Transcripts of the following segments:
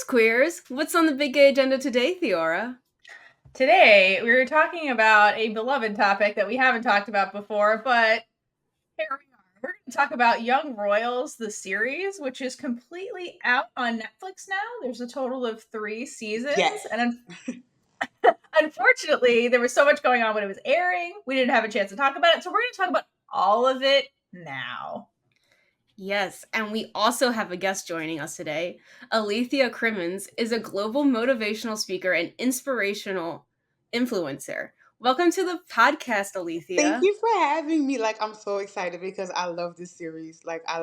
Greetings, queers. What's on the big gay agenda today, Theora? Today, we were talking about a beloved topic that we haven't talked about before, but here we are. We're going to talk about Young Royals, the series, which is completely out on Netflix now. There's a total of 3 seasons. Yes. And unfortunately, there was so much going on when it was airing. We didn't have a chance to talk about it. So we're going to talk about all of it now. Yes, and we also have a guest joining us today. Alethea Crimmins is a global motivational speaker and inspirational influencer. Welcome to the podcast, Alethea. Thank you for having me. Like, I'm so excited because I love this series. Like, I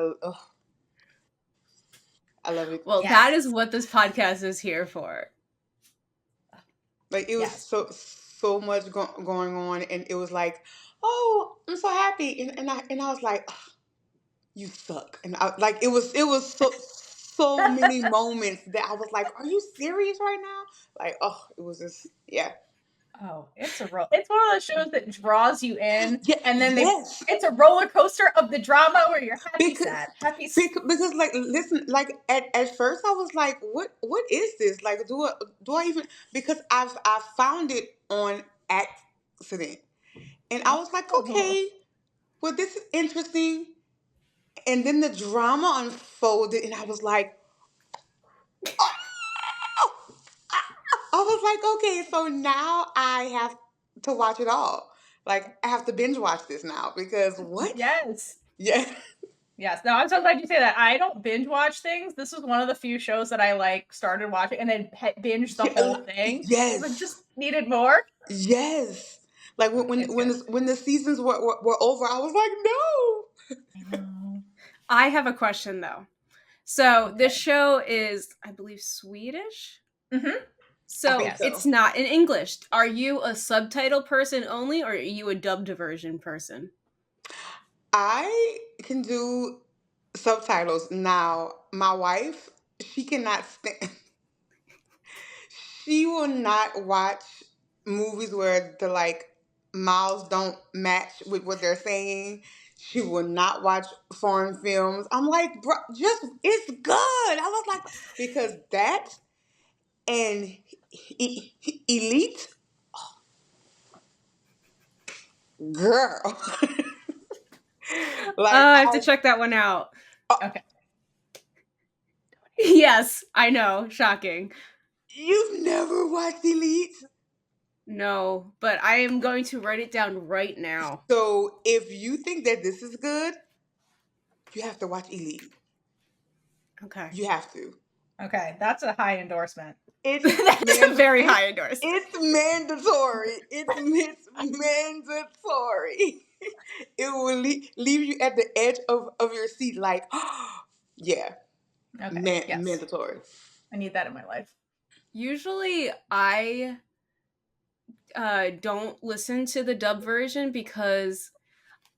love it. Well, that is what this podcast is here for. Like, it was so much going on, and it was like, oh, I'm so happy, and I was like, oh, you suck, and it was so many moments that I was like, are you serious right now? Like, oh, it was just Oh, it's one of those shows that draws you in, and then it's a roller coaster of the drama where you're happy, sad, happy. Because like, listen, like at first I was like, what is this? Like, do I even? Because I found it on accident, and I was like, okay, well, this is interesting, and then the drama unfolded, and I was like, oh! I was like, okay, so now I have to watch it all. Like, I have to binge watch this now because what? Yes. Yeah. Yes. No, I'm so glad you say that. I don't binge watch things. This was one of the few shows that I started watching and then binged the whole thing. Yes. I just needed more. Yes. Like when the seasons were over, I was like, no. I have a question though. So this show is, I believe, Swedish. Mm-hmm. So it's not in English. Are you a subtitle person only, or are you a dubbed version person? I can do subtitles. Now, my wife, she cannot stand. She will not watch movies where the mouths don't match with what they're saying. She will not watch foreign films. I'm like, bro, it's good. I was like, because that and Elite, girl. I have to check that one out. Okay. Yes, I know. Shocking. You've never watched Elite? No, but I am going to write it down right now. So if you think that this is good, you have to watch Elite. Okay. You have to. Okay, that's a high endorsement. That's a very high endorsement. It's mandatory. It's mandatory. It will leave you at the edge of your seat like, yeah. Okay. Mandatory. I need that in my life. Usually I don't listen to the dub version because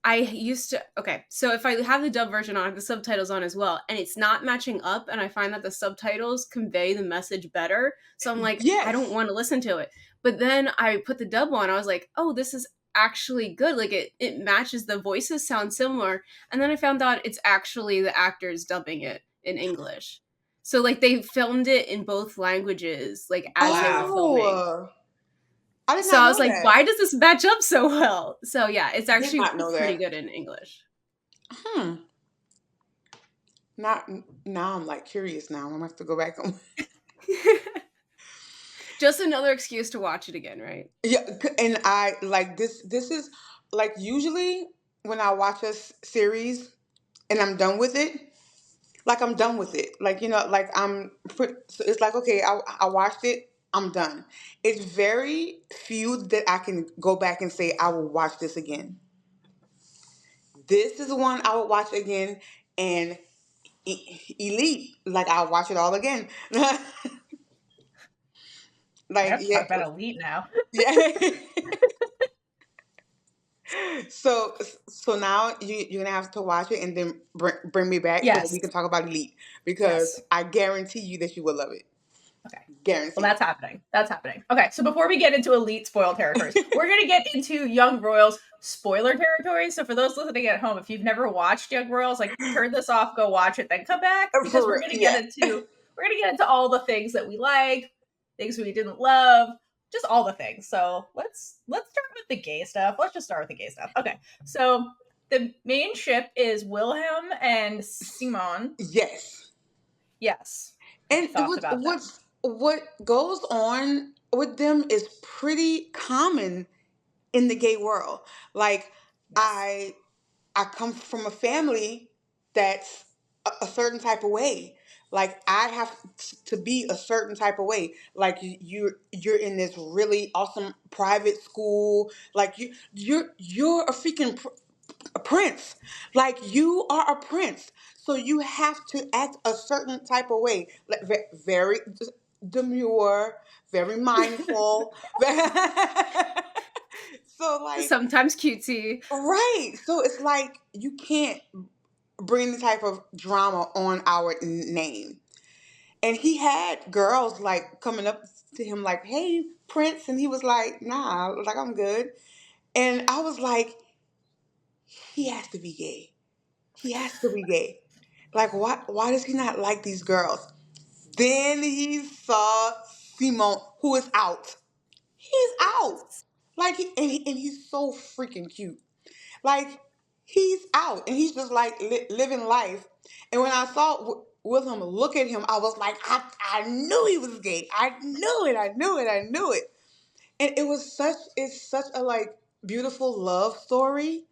I used to... Okay, so if I have the dub version on, I have the subtitles on as well, and it's not matching up, and I find that the subtitles convey the message better. So I'm like, I don't want to listen to it. But then I put the dub on, I was like, oh, this is actually good. Like, it matches, the voices sound similar. And then I found out it's actually the actors dubbing it in English. So, like, they filmed it in both languages, like, as they were filming. I was like, why does this match up so well? So yeah, it's actually pretty good in English. Now I'm like curious now. I'm gonna have to go back on. Just another excuse to watch it again, right? Yeah, and I like this. This is like usually when I watch a series and I'm done with it. Like I'm done with it. Like like so it's like okay, I watched it. I'm done. It's very few that I can go back and say I will watch this again. This is one I will watch again, and Elite, like I'll watch it all again. Talk about Elite now. Yeah. So now you're gonna have to watch it and then bring me back so that we can talk about Elite because I guarantee you that you will love it. Okay. Guaranteed. Well, that's happening. Okay, so before we get into Elite spoiled territories, we're going to get into Young Royals spoiler territories. So for those listening at home, if you've never watched Young Royals, like turn this off, go watch it, then come back because we're going to we're gonna get into all the things that we liked, things we didn't love, just all the things. So let's start with the gay stuff. Let's just start with the gay stuff. Okay, so the main ship is Wilhelm and Simone. Yes. Yes. And Thoughts about that? what goes on with them is pretty common in the gay world. Like Yes. I come from a family that's a certain type of way. Like I have to be a certain type of way. Like you're in this really awesome private school. Like you're a freaking a prince. Like you are a prince. So you have to act a certain type of way. Like very demure, very mindful. So like Sometimes cutesy. right. So it's like you can't bring any type of drama on our name. And he had girls like coming up to him like, "Hey, Prince," and he was like, "Nah, like I'm good." And I was like, he has to be gay. He has to be gay. Like, why does he not like these girls? Then he saw Simone, who is out. He's out. Like, and he's so freaking cute. Like, he's out, and he's just like living life. And when I saw Wilhelm look at him, I was like, I knew he was gay. I knew it. I knew it. I knew it. And it's such a like beautiful love story.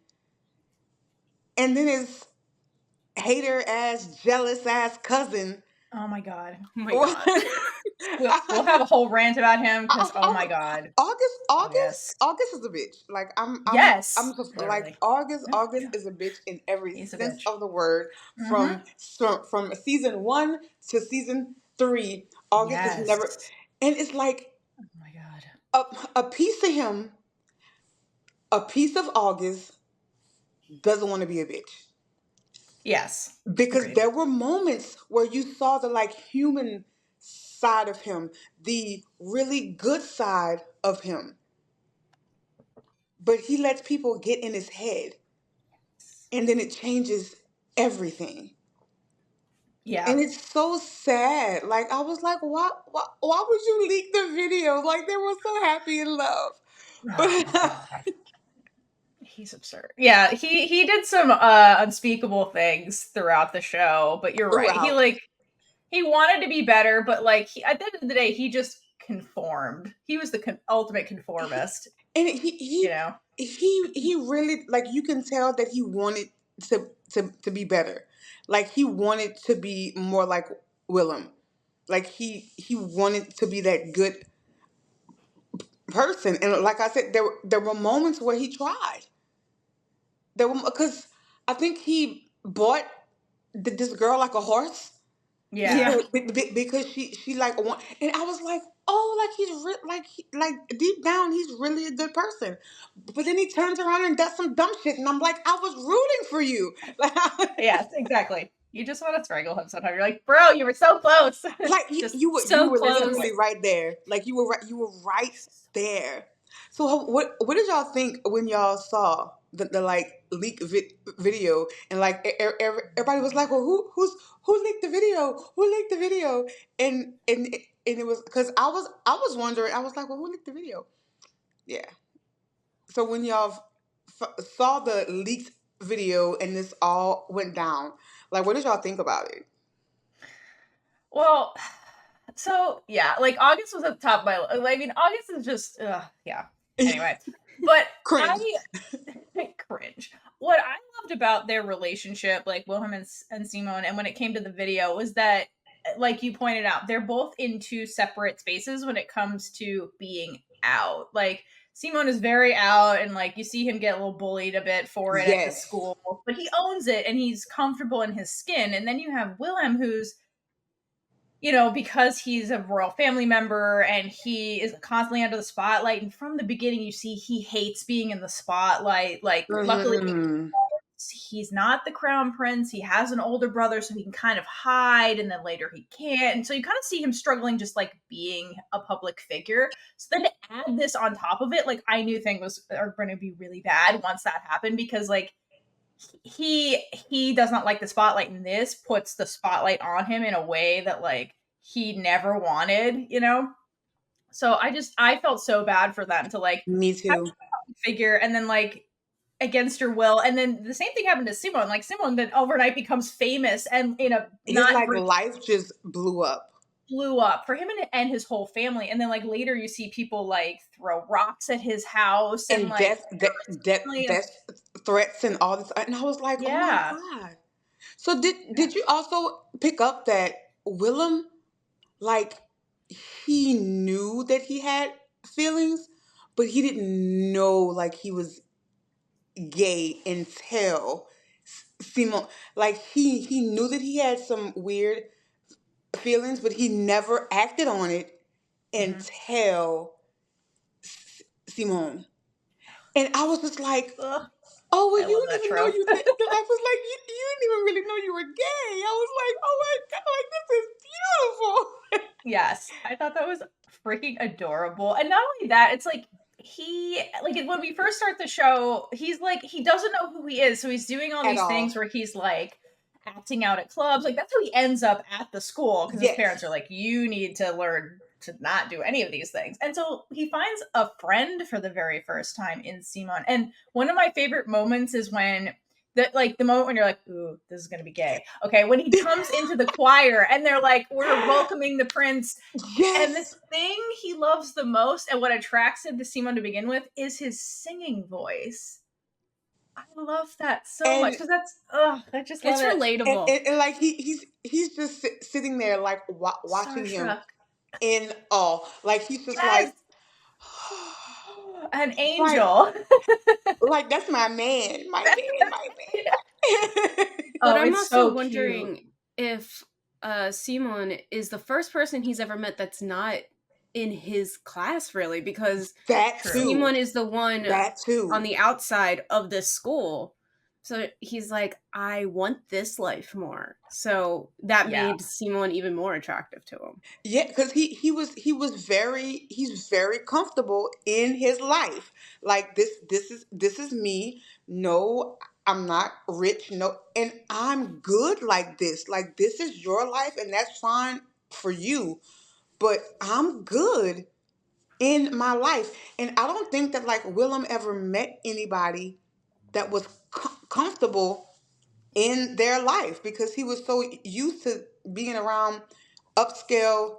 And then his hater ass, jealous ass cousin. Oh my god. Oh my god. We'll have a whole rant about him because oh my god. Oh yes. August is a bitch. Like I'm Yes. just like Literally. August is a bitch in every He's a sense bitch. of the word. Mm-hmm. From season 1 to season 3, August is Yes. never, and it's like Oh my god. a piece of him, a piece of August doesn't want to be a bitch. Yes. Because Agreed. there were moments where you saw the like human side of him, the really good side of him, but he lets people get in his head, and then it changes everything. Yeah. And it's so sad. Like I was like, why would you leak the video? Like they were so happy in love. Oh my But god. He's absurd. Yeah, he did some unspeakable things throughout the show, but you're right. throughout, He wanted to be better, but like at the end of the day, he just conformed. He was the ultimate conformist, and you know. he really, like, you can tell that he wanted to be better. Like he wanted to be more like Willem. Like he wanted to be that good person. And like I said, there were moments where he tried. There were, because I think he bought this girl like a horse Yeah. Yeah. because she like want, and I was like, oh, like like deep down he's really a good person. But then he turns around and does some dumb shit, and I'm like, I was rooting for you. Yes, exactly. You just want to strangle him sometimes. You're like, bro, you were so close. Like Just you So were just close. literally right there. Like you were right there. So what did y'all think when y'all saw the like leak video, and like everybody was like, well, who leaked the video? Who leaked the video? And it was because I was wondering. I was like, well, who leaked the video? Yeah. So when y'all saw the leaked video and this all went down, like, what did y'all think about it? well, so yeah, like August was at the top of my I mean, August is just yeah. Anyway. But Cringe. I cringe. What I loved about their relationship, like Wilhelm and Simone, and when it came to the video, was that, like you pointed out, they're both in two separate spaces when it comes to being out. Like Simone is very out, and like you see him get a little bullied a bit for it at the Yes. school, but he owns it and he's comfortable in his skin. And then you have Wilhelm, who's, you know, because he's a royal family member and he is constantly under the spotlight. And from the beginning, you see he hates being in the spotlight. Like, luckily, Hmm. he's not the crown prince. He has an older brother, so he can kind of hide, and then later he can't. And so you kind of see him struggling just like being a public figure. So then to add this on top of it, like I knew things are going to be really bad once that happened, because like he does not like the spotlight, and this puts the spotlight on him in a way that like he never wanted, you know? So I felt so bad for them to like Me have too. a figure and then like against her will. And then the same thing happened to Simone. Like Simone then overnight becomes famous and in a His not like great life just blew up. blew up for him and his whole family. And then like later you see people like throw rocks at his house and And like family and death threats and all this. And I was like, oh my yeah. God. So Yeah. did you also pick up that Willem, like, he knew that he had feelings, but he didn't know like he was gay until Simone, like he knew that he had some weird feelings, but he never acted on it Mm-hmm. until Simone. And I was just like, Ugh, oh, well, I love you that didn't even know trope. you did. I was like, you didn't even really know you were gay. I was like, oh my God, like, this is beautiful. Yes, I thought that was freaking adorable. And not only that, it's like he like when we first start the show, he's like he doesn't know who he is, so he's doing all At these all. things where he's like acting out at clubs. Like that's how he ends up at the school because his Yes. parents are like, "You need to learn to not do any of these things." And so he finds a friend for the very first time in Simon. And one of my favorite moments is when the moment when you're like, ooh, this is gonna be gay. Okay, when he comes into the choir and they're like, we're welcoming the prince. And the Yes. thing he loves the most and what attracts him to Simon to begin with is his singing voice. I love that so much And because I just love It's it. relatable. and like he's just sitting there like watching him Starstruck. in awe. Like he's just Yes, like, an like angel. that's my man, my man, my man. But Oh, I'm it's also so cute. wondering if Simon is the first person he's ever met that's not in his class, really, because That True. too. Simon is the one That on too. the outside of this school. So he's like, I want this life more. So that Yeah. made Simon even more attractive to him. Yeah, because he's very comfortable in his life. Like this is me. No, I'm not rich. No, and I'm good like this. Like this is your life, and that's fine for you. But I'm good in my life, and I don't think that like Willem ever met anybody that was comfortable in their life because he was so used to being around upscale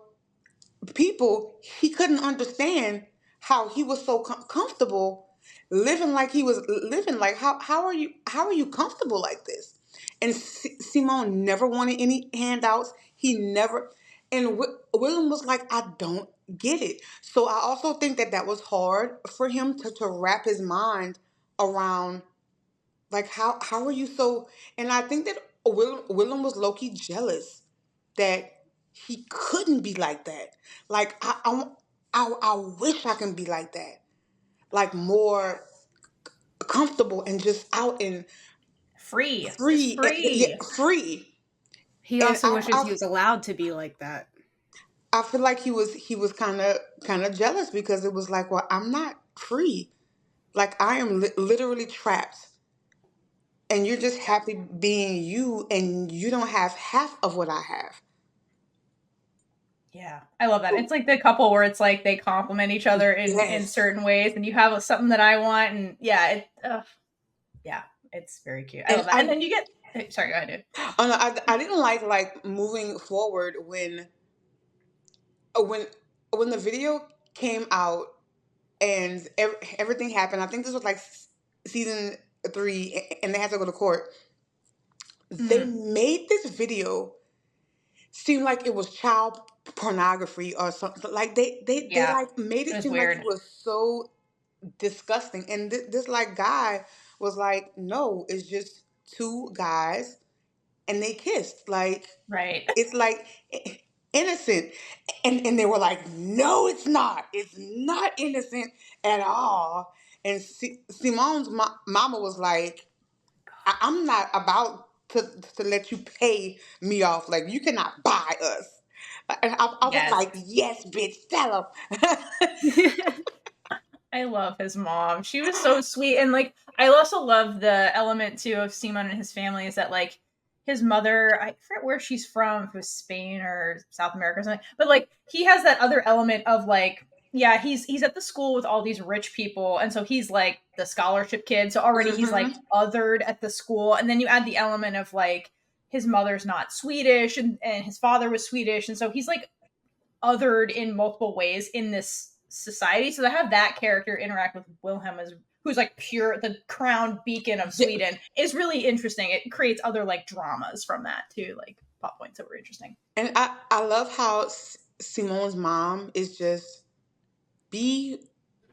people. He couldn't understand how he was so comfortable living like he was living. Like how are you comfortable like this? And Simone never wanted any handouts. He never. And William was like, I don't get it. So I also think that that was hard for him to wrap his mind around. Like how are you so? And I think that Willem was low key jealous that he couldn't be like that. Like I wish I can be like that. Like more comfortable and just out and Free. Just free, yeah, free. free. He And also wishes he was allowed to be like that. I feel like he was kind of jealous because it was like, well, I'm not free. Like I am literally trapped, and you're just happy being you, and you don't have half of what I have. Yeah, I love that. It's like the couple where it's like they complement each other in Yes. certain ways, and you have something that I want, and yeah, it's very cute. I And love that. And I then you get sorry, go ahead, dude. oh no, I didn't like moving forward when when the video came out and everything happened. I think this was like season 3, and they had to go to court. They Mm, made this video seem like it was child pornography or something. Like they yeah, like made it it was seem like it weird, was so disgusting. And this like guy was like, no, it's just two guys and they kissed. Like right? it's like innocent. And they were like, no, it's not. It's not innocent at all. And Simone's mama was like, I'm not about to let you pay me off. Like you cannot buy us. And I was Yes, like, yes, bitch, tell him. I love his mom. She was so sweet, and like I also love the element too of Simon and his family is that like his mother, I forget where she's from, if it was Spain or South America or something, but like he has that other element of like, yeah, he's at the school with all these rich people, and so he's like the scholarship kid, so already he's like othered at the school, and then you add the element of like his mother's not Swedish, and his father was Swedish, and so he's like othered in multiple ways in this society. So to have that character interact with Wilhelm, as who's like pure, the crown beacon of Sweden, is really interesting. It creates other like dramas from that too, like plot points that were interesting. And I love how Simone's mom is just, be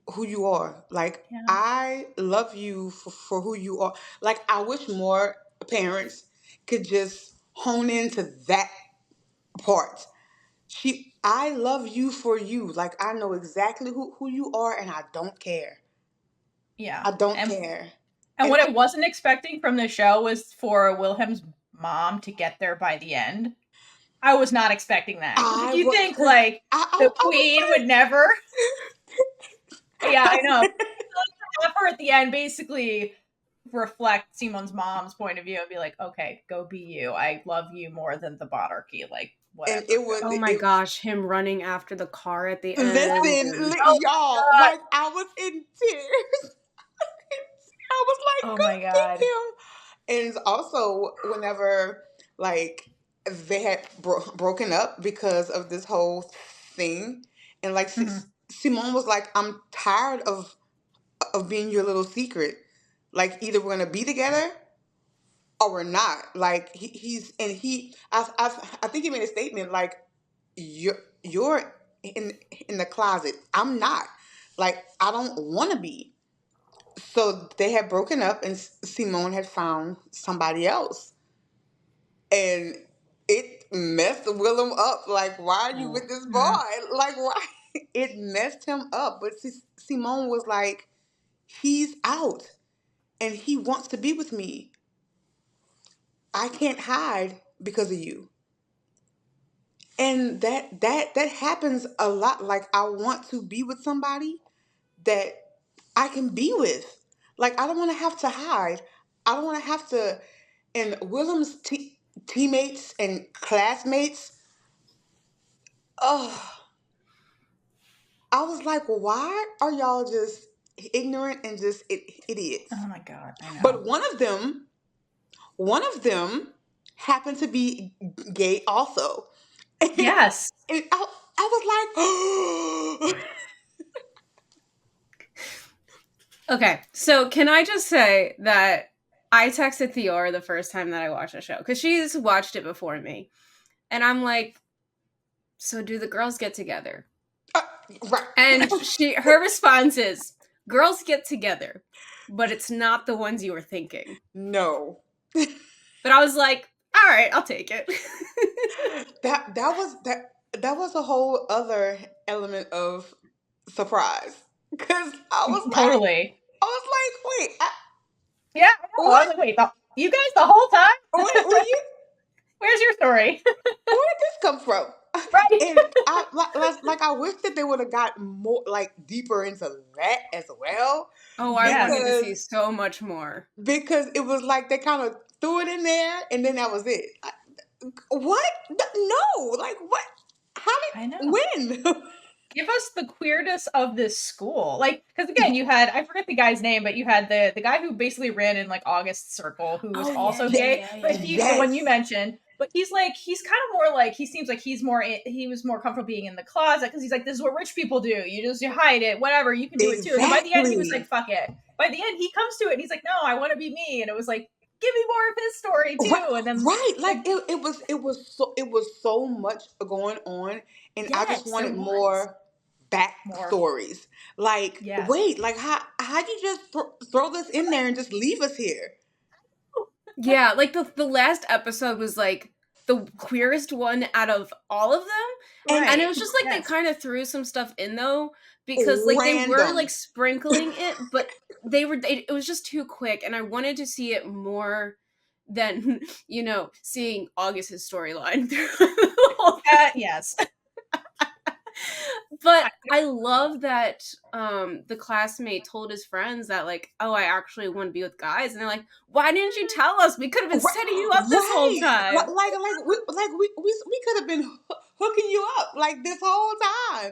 who you are. Like, Yeah. I love you for who you are. Like, I wish more parents could just hone into that part. I love you for you. Like, I know exactly who you are, and I don't care. Yeah. I don't care. And what I wasn't expecting from the show was for Wilhelm's mom to get there by the end. I was not expecting that. You think like the queen would never? Yeah, I know. Have her at the end basically reflect Simone's mom's point of view and be like, okay, go be you. I love you more than the monarchy. Like, whatever. And it was, oh my gosh, him running after the car at the end. Listen, y'all, like, I was in tears. I was like, oh go my God. get him. And also, whenever, like, they had broken up because of this whole thing, and like Simone was like, I'm tired of being your little secret. Like, either we're gonna be together or we're not. Like, I think he made a statement like, you're in the closet. I'm not. Like, I don't want to be. So they had broken up, and Simone had found somebody else, and it messed Willem up. Like, why are you with this boy? Like, why? It messed him up. But Simone was like, he's out, and he wants to be with me. I can't hide because of you. And that happens a lot. Like, I want to be with somebody that I can be with. Like, I don't want to have to hide. I don't want to have to. And Willem's teammates and classmates, oh, I was like, why are y'all just ignorant and just idiots? Oh my God, I know. But one of them happened to be gay also. Yes. And I was like, Okay, so can I just say that I texted Theora the first time that I watched the show, because she's watched it before me. And I'm like, so do the girls get together? right. And her response is, girls get together, but it's not the ones you were thinking. No. But I was like, all right, I'll take it. that was a whole other element of surprise, because I was totally. Wait, yeah, I was like, wait, you guys the whole time? Where's your story? Where did this come from? Right. And I wish that they would have got more, like, deeper into that as well. Oh, I wanted to see so much more. Because it was like they kind of threw it in there, and then that was it. What? No, like, what? How did? I know. When? Give us the queerness of this school. Like, because again, you had, I forget the guy's name, but you had the guy who basically ran in like August Circle, who was also gay. But he's the one you mentioned. But he's kind of more like, he seems like he was more comfortable being in the closet, because he's like, this is what rich people do. You hide it, whatever, you can do it too. And by the end, he was like, fuck it. By the end, he comes to it and he's like, no, I want to be me. And it was like, give me more of his story too. And then like it was so much going on, and I just wanted more backstories. Like, wait, like, how'd you just throw this in there and just leave us here? Yeah, like the last episode was like the queerest one out of all of them, and it was just like they kind of threw some stuff in though, because like they were like sprinkling it, but it was just too quick, and I wanted to see it more than seeing August's storyline through the whole thing. Yes. But I love that the classmate told his friends that, like, oh, I actually want to be with guys, and they're like, why didn't you tell us? We could have been setting you up this whole Right. time. We could have been hooking you up like this whole time.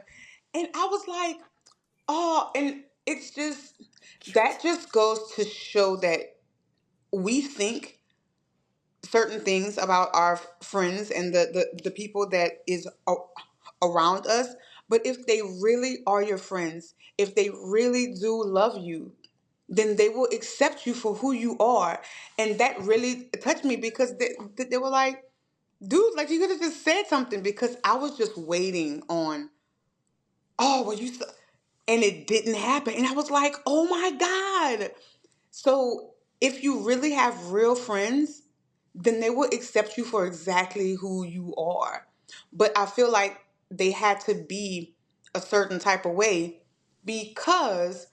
And I was like, oh, and it's just that just goes to show that we think certain things about our friends and the people that is around us. But if they really are your friends, if they really do love you, then they will accept you for who you are. And that really touched me because they were like, dude, like you could have just said something, because I was just waiting on, oh, well, and it didn't happen. And I was like, oh my God. So if you really have real friends, then they will accept you for exactly who you are. But I feel like they had to be a certain type of way because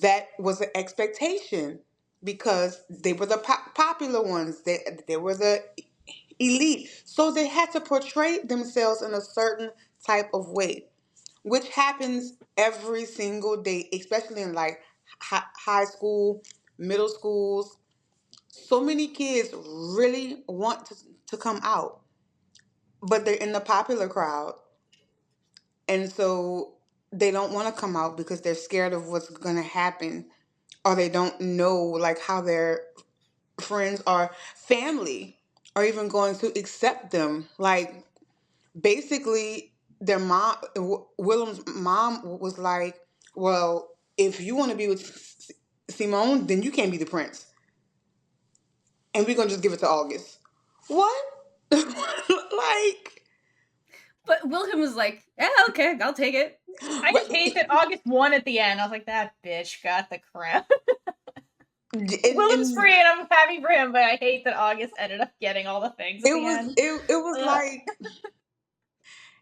that was an expectation. Because they were the popular ones, they were the elite. So they had to portray themselves in a certain type of way, which happens every single day, especially in like high school, middle schools. So many kids really want to come out, but they're in the popular crowd. And so they don't want to come out because they're scared of what's going to happen, or they don't know like how their friends or family are even going to accept them. Like basically their mom, Willem's mom was like, well, if you want to be with Simone, then you can't be the prince, and we're gonna just give it to August. What? Like, But Wilhelm was like, yeah, okay, I'll take it. I just hate that August won at the end. I was like, that bitch got the crown. Willem's free and I'm happy for him, but I hate that August ended up getting all the things at the end. It was like,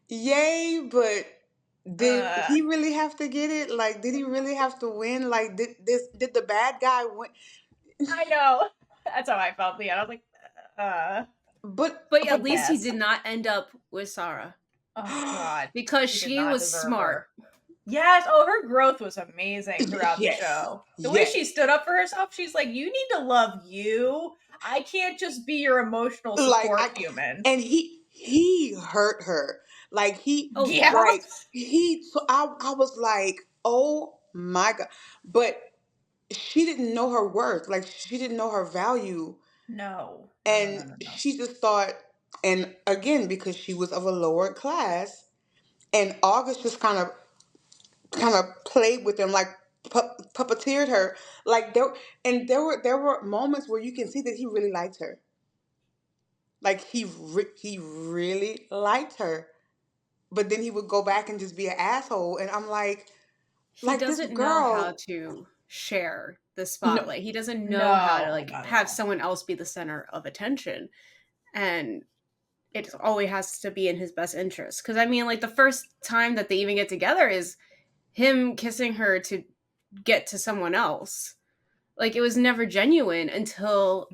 yay, but did he really have to get it? Like, did he really have to win? Like, did the bad guy win? I know. That's how I felt at the end. I was like, But at least he did not end up with Sarah. Oh God. Because she was smart. Her. Yes. Oh, her growth was amazing throughout the show. The way she stood up for herself, she's like, you need to love you. I can't just be your emotional support human. And he hurt her. Like so I was like, oh my God. But she didn't know her worth. Like she didn't know her value. No. And she just thought, and again, because she was of a lower class, and August just kind of played with them, like puppeteered her. Like there were moments where you can see that he really liked her. Like he really liked her, but then he would go back and just be an asshole. And I'm like, he doesn't know how to share the spotlight. He doesn't know how to like have someone else be the center of attention, and it always has to be in his best interest. Because I mean, like the first time that they even get together is him kissing her to get to someone else. Like it was never genuine until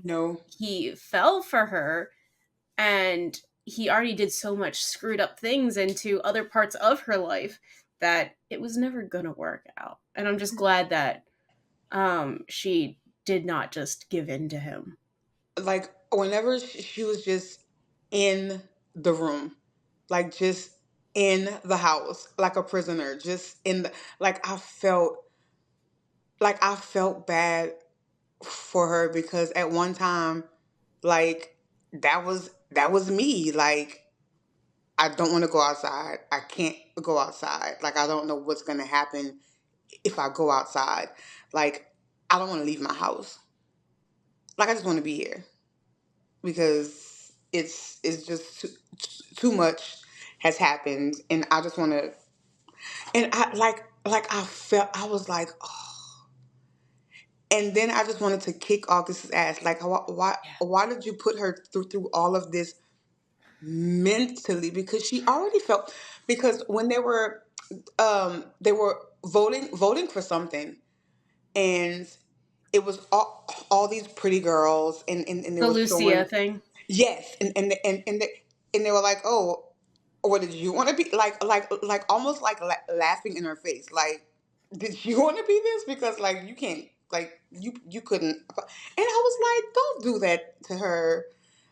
he fell for her, and he already did so much screwed up things into other parts of her life that it was never gonna work out. And I'm just glad that she did not just give in to him. Like whenever she was just in the room, like just in the house, like a prisoner, just in the, like I felt bad for her, because at one time, like that was me. Like I don't want to go outside. I can't go outside. Like I don't know what's going to happen if I go outside. Like I don't want to leave my house. Like I just want to be here, because it's just too much has happened, and I just want to. And I I felt, I was like, oh. And then I just wanted to kick August's ass. Like why did you put her through all of this mentally? Because she already felt, because when they were voting for something, and it was all these pretty girls, and they the were Lucia showing, thing. yes, and they were like, oh, or did you want to be like almost like laughing in her face, like, did you want to be this? Because like you can't, like you couldn't. And I was like, don't do that to her.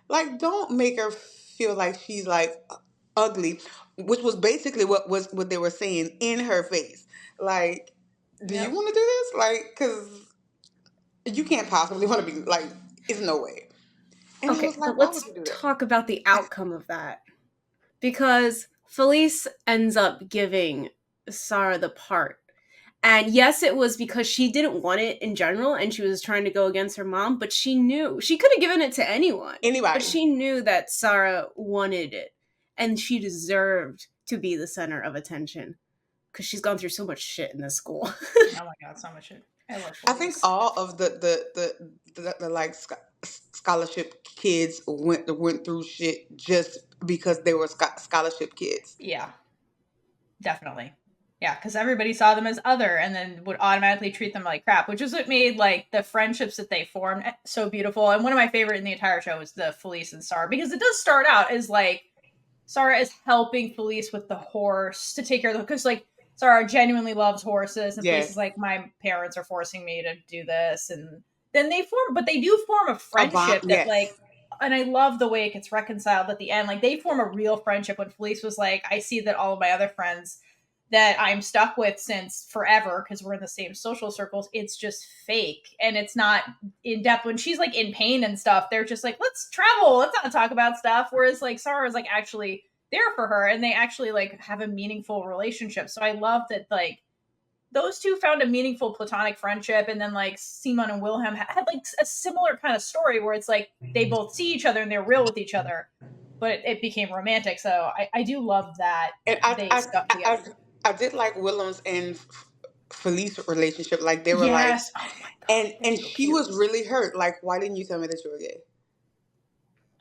Like, don't make her feel like she's like ugly, which was basically what they were saying in her face. Like, do you Yep. want to do this? Like, because you can't possibly want to be like, it's no way. And I Okay, was but like, why would let's you do that? talk about the outcome of that. Because Felice ends up giving Sarah the part. And yes, it was because she didn't want it in general and she was trying to go against her mom, but she knew. She could have given it to anyone. But Anybody. she knew that Sarah wanted it. And she deserved to be the center of attention. Because she's gone through so much shit in this school. Oh my god, so much shit. I love I think Felice. all of the like scholarship kids went through shit just because they were scholarship kids. Yeah, definitely. Yeah, because everybody saw them as other and then would automatically treat them like crap, which is what made like the friendships that they formed so beautiful. And one of my favorite in the entire show is the Felice and Sarah, because it does start out as like Sarah is helping Felice with the horse to take care of the, because like Sarah genuinely loves horses, and Felice is Yes, like, my parents are forcing me to do this, and then they form, but they do form a a bond. friendship that Yes, like, and I love the way it gets reconciled at the end. Like they form a real friendship when Felice was like, I see that all of my other friends that I'm stuck with since forever because we're in the same social circles, it's just fake and it's not in depth. When she's like in pain and stuff, they're just like, let's travel, let's not talk about stuff. Whereas like Sarah is like actually there for her and they actually like have a meaningful relationship. So I love that like those two found a meaningful platonic friendship, and then like Simon and Wilhelm had like a similar kind of story where it's like they both see each other and they're real with each other, but it became romantic. So I do love that and they stuck together. I did like Willem's and Felice relationship. Like they were like, Yes. Oh my god, they're and so she cute. was really hurt. Like, why didn't you tell me that you were gay?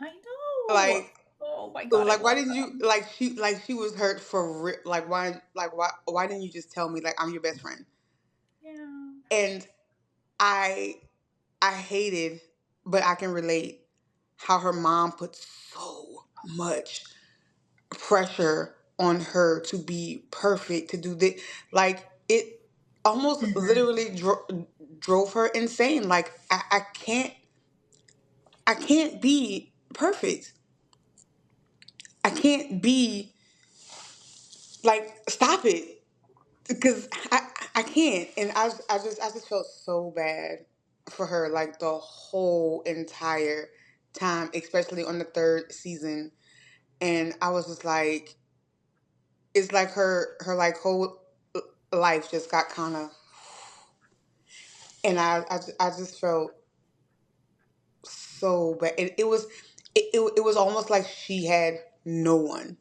I know. Like, Oh my god, I like why love didn't you, them. like she was hurt for real. Like why didn't you just tell me, like, I'm your best friend? Yeah. And I I hated, but I can relate how her mom put so much pressure on her to be perfect, to do this. Like, it almost Mm-hmm. literally drove her insane. Like, I can't be perfect. I can't be like, stop it, because I can't. And I just felt so bad for her, like the whole entire time, especially on the third season. And I was just like, it's like her like whole life just got kind of, and I just felt so bad. It was it was almost like she had no one.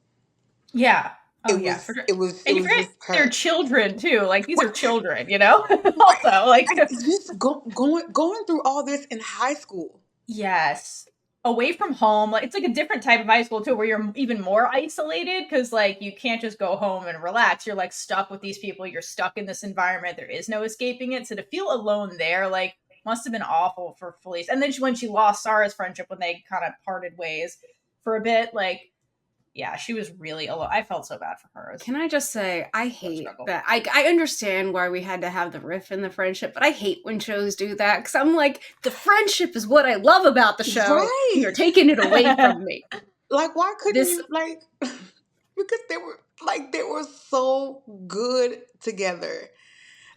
Yeah. Oh yeah, for sure. It And you was forget just they're her. children too. Like these are children, you know? Right. Also, like And it's just going through all this in high school. yes. Away from home. Like it's like a different type of high school too, where you're even more isolated because like you can't just go home and relax. You're like stuck with these people. You're stuck in this environment. There is no escaping it. So to feel alone there, like must have been awful for Felice. And then when she lost Sarah's friendship when they kind of parted ways for a bit, like yeah, she was really alone. I felt so bad for her. It was Can I just say, I a hate struggle. that. I understand why we had to have the riff in the friendship, but I hate when shows do that because I'm like, the friendship is what I love about the show, and you're Right. taking it away from me. Like, why couldn't This you, like, because they were so good together.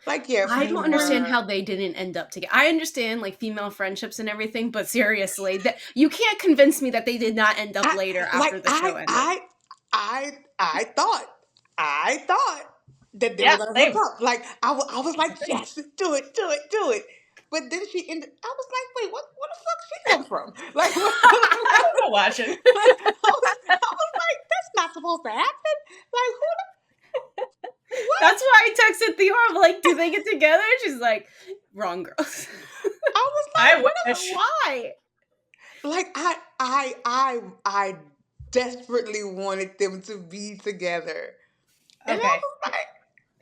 Like, yeah, I They don't Felice and understand were. how they didn't end up together. I understand like female friendships and everything, but seriously, that you can't convince me that they did not end up I later like after the show ended. I thought I thought that they Yeah, were gonna hook same. up. Like, I was like, Same. yes, do it, do it, do it. But then she ended. I was like, wait, what? Where the fuck she come from? Like, I'm watching. like, I was like, that's not supposed to happen. Like, what? That's why I texted Theora, I'm like, do they get together? She's like, wrong girls. I was I like, what? wish. Why? Like, I desperately wanted them to be together, and I Okay. was like,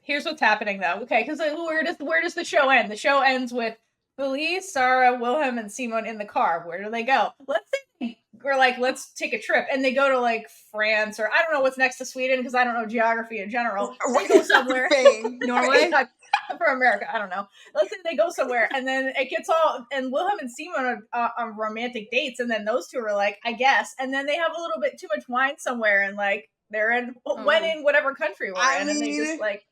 Here's what's happening though. Okay, because where does the show end? The show ends with Felice, Sarah, Wilhelm, and Simon in the car. Where do they go? Let's say they we're like, let's take a trip, and they go to like France, or I don't know what's next to Sweden because I don't know geography in general. They go somewhere. Norway. I'm from America. I don't know. Let's say they go somewhere, and then it gets all, and Wilhelm and Simon are on romantic dates, and then those two are like, I guess, and then they have a little bit too much wine somewhere, and like they're in whatever country we're in, and they just like,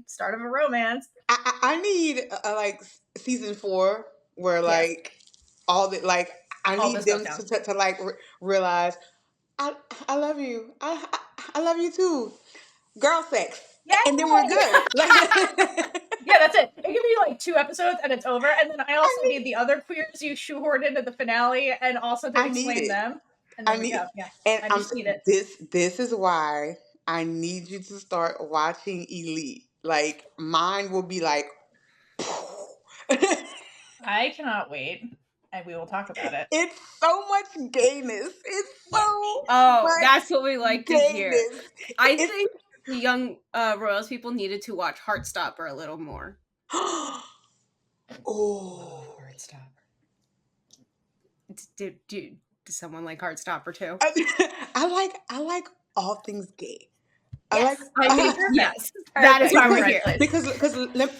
start of a romance. I need like season 4 where like all the like I need them to like realize I love you. I love you too. Girl sex. Yeah. And then we're good. Yeah, that's it. It can be like 2 episodes and it's over. And then I also need the other queers you shoehorned into the finale and also to explain them. And then I just need it. This is why I need you to start watching Elite. Like mine will be like I cannot wait. And we will talk about it. It's so much gayness. It's so much that's what we like gayness. To hear. I think the young Royals people needed to watch Heartstopper a little more. Oh, Heartstopper. Does someone like Heartstopper too? I like all things gay. Yes. Yes. That is why we're here. Because let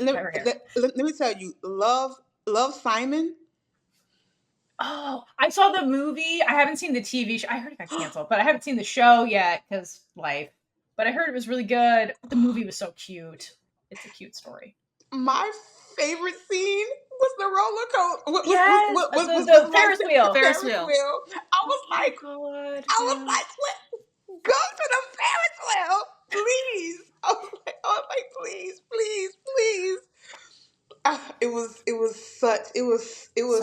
me tell you, love Simon. Oh, I saw the movie. I haven't seen the TV show. I heard it got canceled, but I haven't seen the show yet because life. But I heard it was really good. The movie was so cute. It's a cute story. My favorite scene was the roller coaster. Was the Ferris wheel. Ferris wheel. I was like, what? Go to the Ferris wheel, please. I was like, please. It was such such a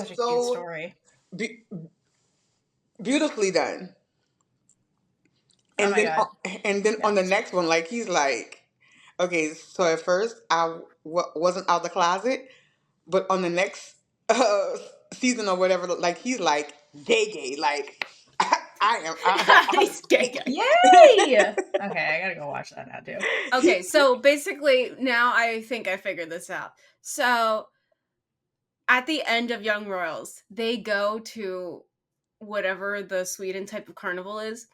cute story. Beautifully done. And then on the next one, like he's like, okay, so at first I wasn't out the closet, but on the next season or whatever, like he's like gay, like I am. He's gay. Yay! Okay, I gotta go watch that now too. Okay, so basically now I think I figured this out. So at the end of Young Royals, they go to whatever the Sweden type of carnival is,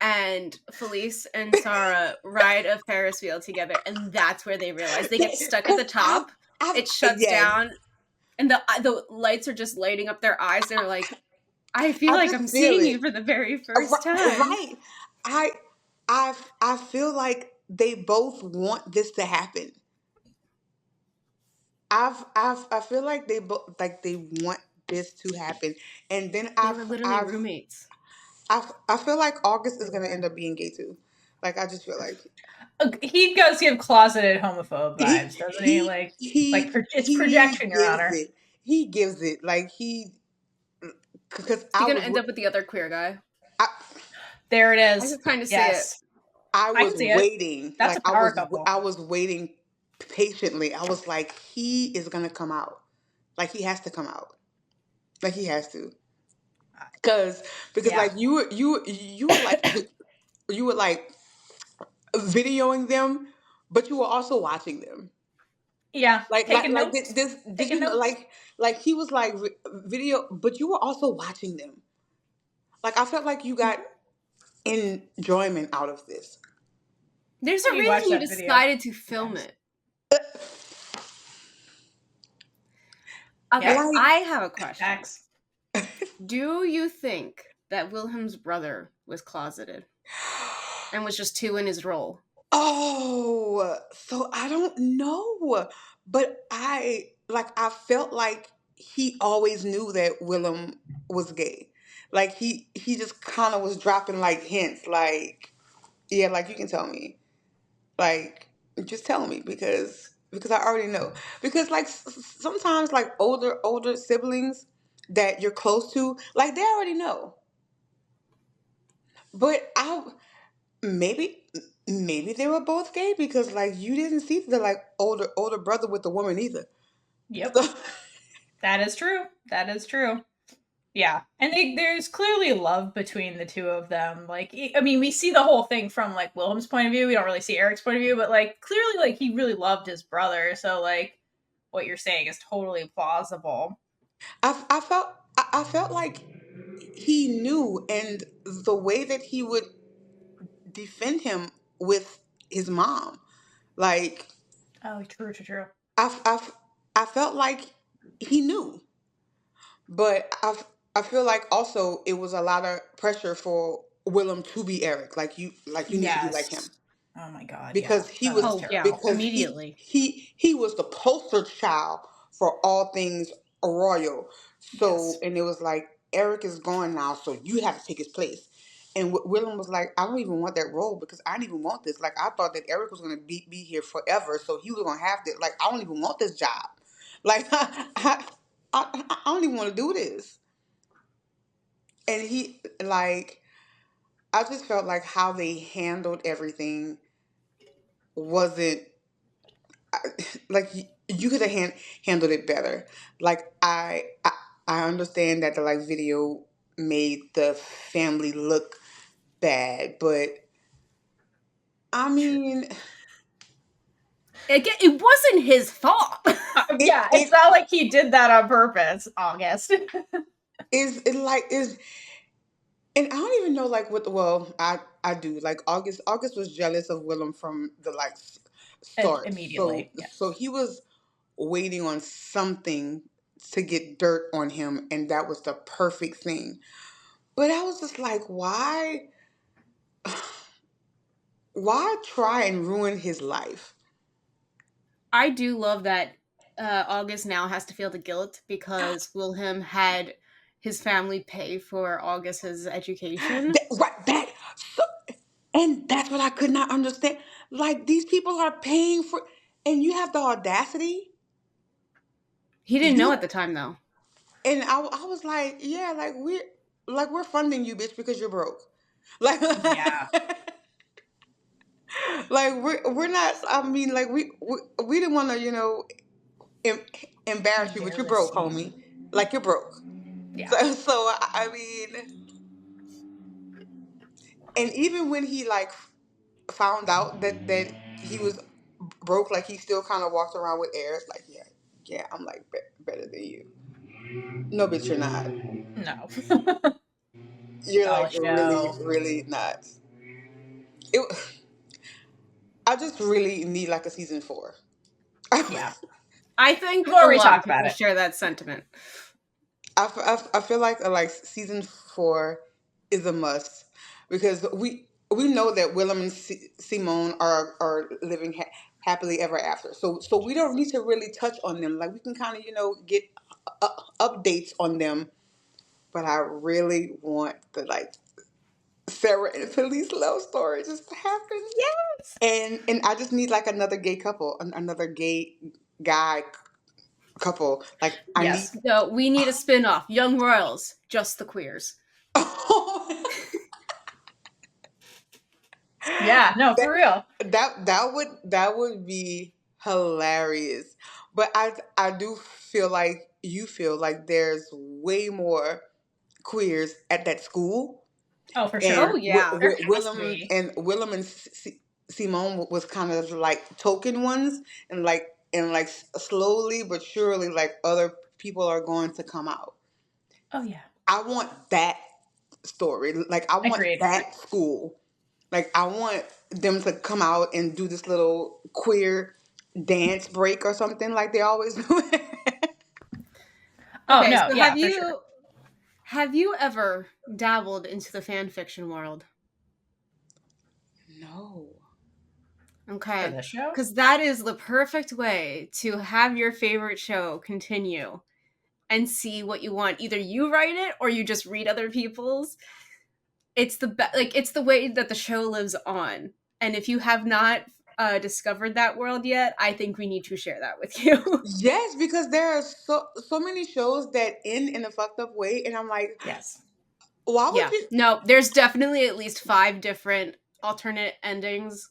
and Felice and Sarah ride a Ferris wheel together, and that's where they realize they get stuck at the top. It shuts down, and the lights are just lighting up their eyes. They're like, I feel like I'm seeing you for the very first time. Right. I feel like they both want this to happen. I feel like they both they want this to happen, and then they were literally roommates. I feel like August is gonna end up being gay too. Like I just feel like he does give closeted homophobe vibes, doesn't he? Like it's projection, Your Honor. He gives it like because he's gonna end up with the other queer guy. There it is. I can kind of see it. I was waiting. That's a power couple. I was waiting patiently. I was like, he is gonna come out. Like he has to come out. Like he has to. Because like you were like videoing them, but you were also watching them. Yeah, like this you know, like he was like video, but you were also watching them. Like I felt like you got enjoyment out of this. There's a reason you decided to film it. Okay, I have a question. Do you think that Wilhelm's brother was closeted and was just two in his role? Oh, so I don't know, but I felt like he always knew that Wilhelm was gay. Like he just kind of was dropping like hints, like, yeah, like you can tell me, like just tell me because I already know. Because like sometimes like older siblings that you're close to, like they already know. But maybe they were both gay because like you didn't see the like older brother with the woman either. Yep. That is true. Yeah. And there's clearly love between the two of them. Like, I mean, we see the whole thing from like Wilhelm's point of view. We don't really see Eric's point of view, but like clearly like he really loved his brother. So like what you're saying is totally plausible. I felt like he knew, and the way that he would defend him with his mom, like Oh, true. I, I felt like he knew, but I feel like also it was a lot of pressure for Willem to be Eric. Like you need to be like him Yes. Oh my God. Yeah. because he No, that's was Oh yeah, terrible. because immediately. he was the poster child for all things royal. So Yes. and it was like Eric is gone now, so you have to take his place. And Willem was like, I don't even want that role because I didn't even want this. Like I thought that Eric was gonna be here forever, so he was gonna have to. Like I don't even want this job. Like I don't even want to do this. And he like I just felt like how they handled everything wasn't like you could have handled it better. Like I understand that the like video made the family look bad, but I mean Again, it wasn't his fault. Yeah, it's it not like he did that on purpose, August. is it like is and I don't even know like what well I do like August was jealous of Willem from the like start, Immediately. so Yes. he was waiting on something to get dirt on him, and that was the perfect thing. But I was just like, why try and ruin his life? I do love that August now has to feel the guilt because Wilhelm had his family pay for August's education. Right back. So, and that's what I could not understand. Like these people are paying for, and you have the audacity. He didn't know You at the time, though. and I was like, yeah, we're funding you, bitch, because you're broke. Like, Yeah. like we're not. I mean, like we didn't want to, em- He embarrass you, but you're barely broke, seemed. homie. Like you're broke. Yeah. So I mean, and even when he like found out that he was broke, like he still kind of walked around with airs, like yeah, I'm like better than you. No, bitch, you're not. No. You're Oh, like really, show. really not. It, I just really need like a season four. Yeah. I think We've a already lot of talked about people it. share that sentiment. I feel like season four is a must because we know that Willem and Simone are living happily ever after. So we don't need to really touch on them. Like we can kind of get updates on them. But I really want the like Sarah and Felice love story just to happen. Yes. And I just need like another gay couple, another gay guy couple. Like I need. Yes. So we need a spin-off. Young Royals, just the queers. Yeah. No, that for real. that would be hilarious. But I do feel like you feel like there's way more queers at that school, Oh, for Oh sure. and yeah. There has to be. Willem and Simone was kind of like token ones, and slowly but surely like other people are going to come out. Oh, yeah. I want that story. Like I want Agreed. that school. Like I want them to come out and do this little queer dance break or something like they always do. Oh, Okay, no. so Yeah, for sure. have you ever dabbled into the fan fiction world? No. For Okay, this show? because that is the perfect way to have your favorite show continue and see what you want. Either you write it or you just read other people's. It's it's the way that the show lives on. And if you have not discovered that world yet, I think we need to share that with you. Yes, because there are so many shows that end in a fucked up way, and I'm like, Yes. why would Yeah. you? No, there's definitely at least 5 different alternate endings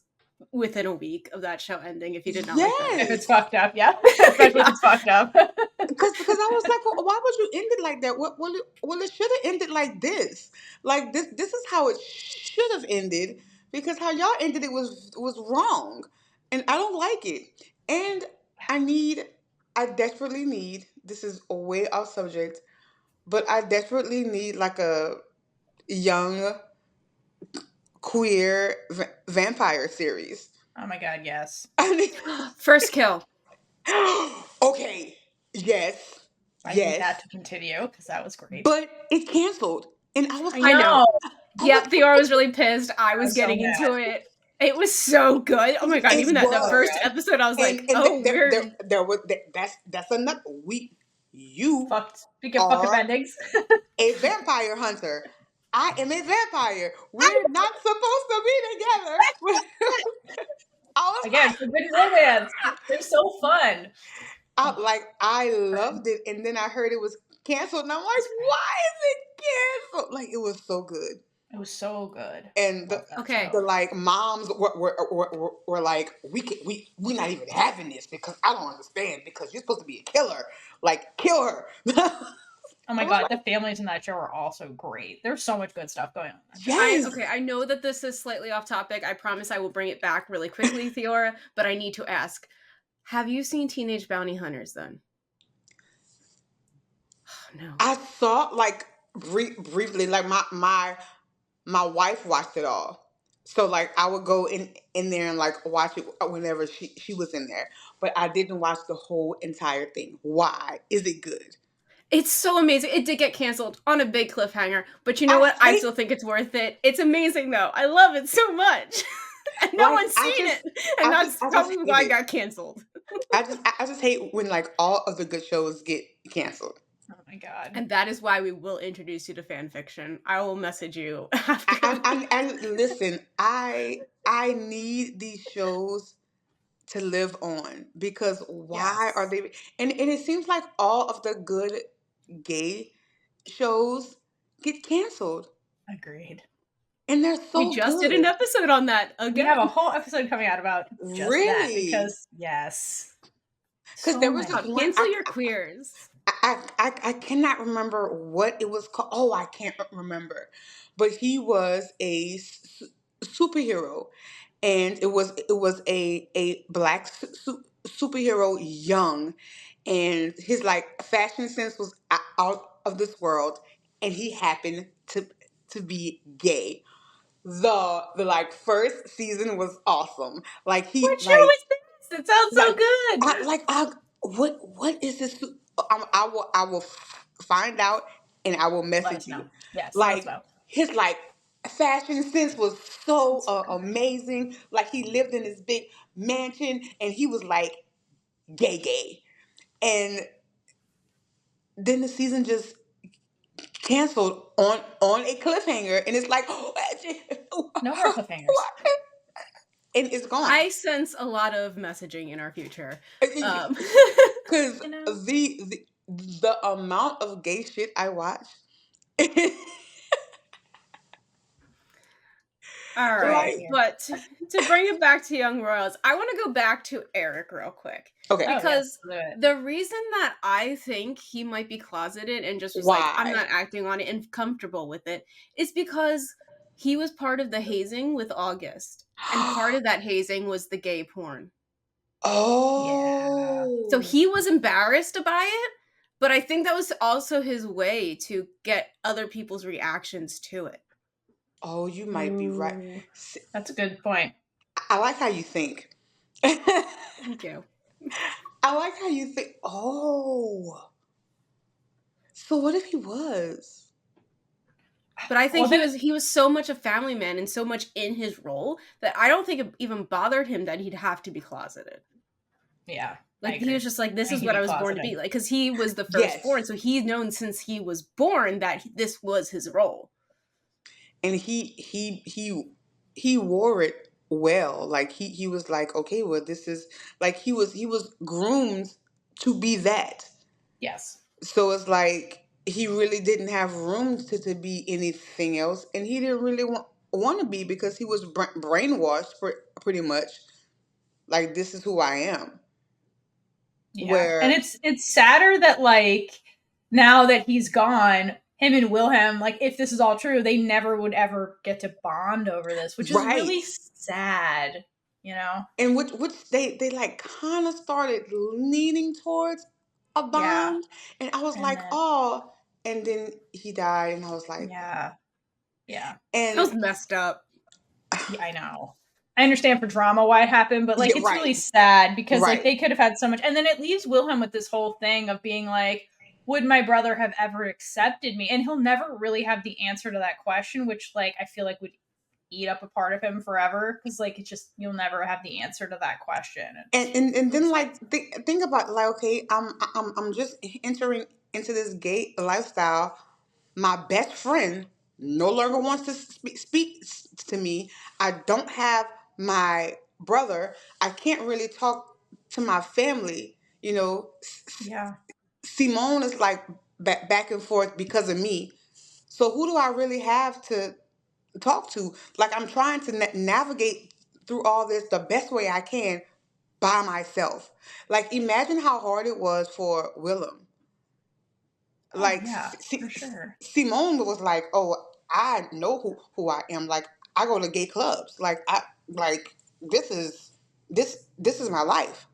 within a week of that show ending if you did not like them. If it's Yes, fucked up, yeah. Especially if Yeah. it's fucked up. because I was like, well, why would you end it like that? Well, it should have ended like this. Like this is how it should have ended because how y'all ended it was wrong, and I don't like it. And I desperately need. This is way off subject, but I desperately need like a young queer vampire series. Oh my god, yes. I need. First Kill. Okay. Yes. I need Yes. that to continue because that was great. But it canceled, and I was I like, I know. know. I was Yep, Theora was really pissed. I I was was so getting into mad. it. It was so good. Oh my god, it even that the So was, first good. episode, I was like, and oh, we're there was that's another you Fucked. Speaking of fuck up are endings. a vampire hunter. I am a vampire. We're not supposed to be together. I was Again, forbidden romance. They're so fun. I loved it, and then I heard it was canceled, and I'm like, why is it canceled? Like it was so good, It was so good. and Love that okay. the show. like moms were like, we're not even having this because I don't understand because you're supposed to be a killer, like kill her. Oh I my was god, the like, families in that show are also great. There's so much good stuff going on in that show. yes, I know that this is slightly off topic. I promise I will bring it back really quickly, Theora, but I need to ask. Have you seen Teenage Bounty Hunters then? Oh, no. I saw like briefly, like my wife watched it all. So like I would go in there and like watch it whenever she was in there. But I didn't watch the whole entire thing. Why? Is it good? It's so amazing. It did get canceled on a big cliffhanger, but you know I what? I hate still think it's worth it. It's amazing though. I love it so much. And no like one's seen it. And that's I just probably hate why it it. got canceled. I just hate when like all of the good shows get canceled. Oh my god. And that is why we will introduce you to fan fiction. I will message you after. And listen, I need these shows to live on because why are Yes. they and it seems like all of the good gay shows get canceled Agreed. and they're We so just did an good. episode on that We again. have a whole episode coming out about just that Really? because yes. Because So there was many. this one Cancel your queers. I cannot remember what it was called. Oh, I can't remember. But he was a superhero, and it was a black superhero, young, and his like fashion sense was out of this world, and he happened to be gay. The like first season was awesome. Like he What show like is this? It sounds so like good. what is this? I will find out and I will Let message us know. you. Yes, let us Like know. his like fashion sense was so Sounds so good. amazing. Like he lived in this big mansion and he was like gay, and then the season just canceled on a cliffhanger, and it's like No more cliffhangers. and it's gone. I sense a lot of messaging in our future. Because You know? the amount of gay shit I watch, All right, like but to bring it back to Young Royals, I want to go back to Eric real quick okay, Oh yes, because do it. the reason that I think he might be closeted and just was like, I'm why? not acting on it and comfortable with it is because he was part of the hazing with August, and part of that hazing was the gay porn. So Oh, he was embarrassed by it, but I think that was also his way to get other people's reactions to it. oh, you might be right. Ooh, that's a good point. I like how you think. I Thank you. like how you think. Oh, so what if he was? But I think Well, he was so much a family man and so much in his role that I don't think it even bothered him that he'd have to be closeted. yeah. Like I he agree. was just like, this I is think what he'd I be was born to closeted. be. Like, because he was the Yes, firstborn, so he's known since he was born that this was his role. and he wore it well. Like he was like, okay, well, this is like he was groomed to be that. Yes. So it's like he really didn't have room to be anything else, and he didn't really want to be because he was brainwashed pretty much. Like this is who I am. Yeah. And Where it's sadder that like now that he's gone, him and Wilhelm, like if this is all true, they never would ever get to bond over this, which is right, really sad, you know? and which they like kind of started leaning towards a Yeah. bond, and I was And like, then oh. and then he died, and I was like, Yeah. That and was messed up. Yeah, I know. I understand for drama why it happened, but like yeah, it's right, really sad because like right. they could have had so much, and then it leaves Wilhelm with this whole thing of being like, would my brother have ever accepted me? And he'll never really have the answer to that question, which like I feel like would eat up a part of him forever because like it's just you'll never have the answer to that question. It's And really then sad. like think about like, okay, I'm just entering into this gay lifestyle. My best friend no longer wants to speak to me. I don't have my brother. I can't really talk to my family. You know, Yeah. Simone is like back and forth because of me. So who do I really have to talk to? Like I'm trying to navigate through all this the best way I can by myself. Like imagine how hard it was for Willem. Oh Like yeah, for sure. Simone was like, "Oh, I know who I am. Like I go to gay clubs. Like I like this is my life."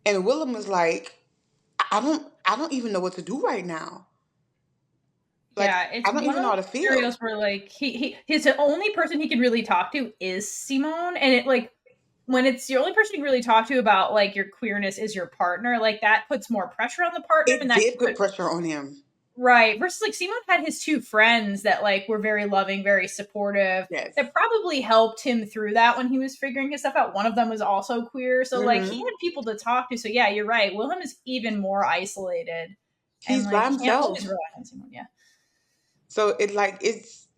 And Willem was like, I don't even know what to do right now. Like Yeah, it's I don't one even of know how those to feel. scenarios where like he's the only person he can really talk to is Simone, and it like when it's the only person you can really talk to about like your queerness is your partner, like that puts more pressure on the partner, and It that did can put put pressure on him. right versus like Simone had his two friends that like were very loving, very supportive. Yes. That probably helped him through that when he was figuring his stuff out. One of them was also queer, so like he Hmm. had people to talk to. So yeah, you're right. Wilhelm is even more isolated, and He's by like can't always himself. rely on Simone. Yeah. So it's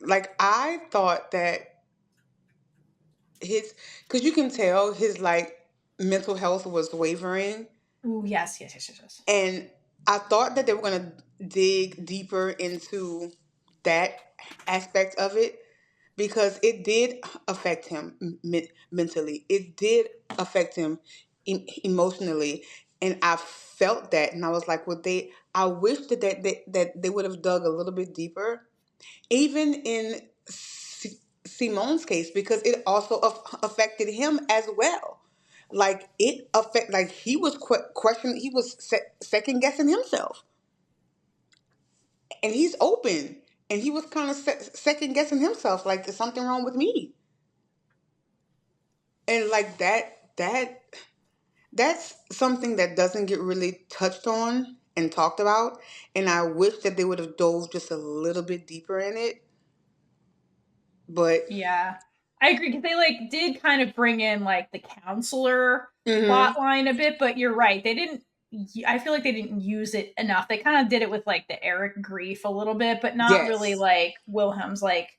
like I thought that his because you can tell his like mental health was wavering, Ooh, yes, yes, yes, yes, yes. and I thought that they were gonna dig deeper into that aspect of it because it did affect him mentally. It did affect him emotionally, and I felt that, and I was like, well, they. I wish that they would have dug a little bit deeper, even in Simone's case, because it also affected him as well. Like it affect, like he was questioning, he was second guessing himself, and he's open, and he was kind of second guessing himself, like there's something wrong with me, and like that's something that doesn't get really touched on and talked about, and I wish that they would have dove just a little bit deeper in it, but. Yeah. I agree because they like did kind of bring in like the counselor plot Mhm. line a bit, but you're right. They didn't I feel like they didn't use it enough. They kind of did it with like the Eric grief a little bit, but not really Yes. like Wilhelm's like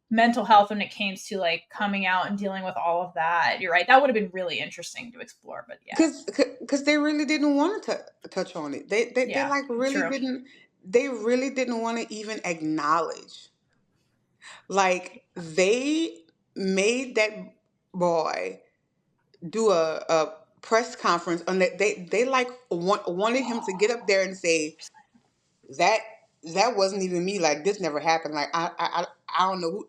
mental health when it came to like coming out and dealing with all of that. You're right. That would have been really interesting to explore, but yeah. Because they really didn't want to touch on it. They Yeah. like really True. didn't. They really didn't want to even acknowledge. Like they made that boy do a press conference, and they like wanted him to get up there and say that that wasn't even me. Like this never happened. Like I don't know who.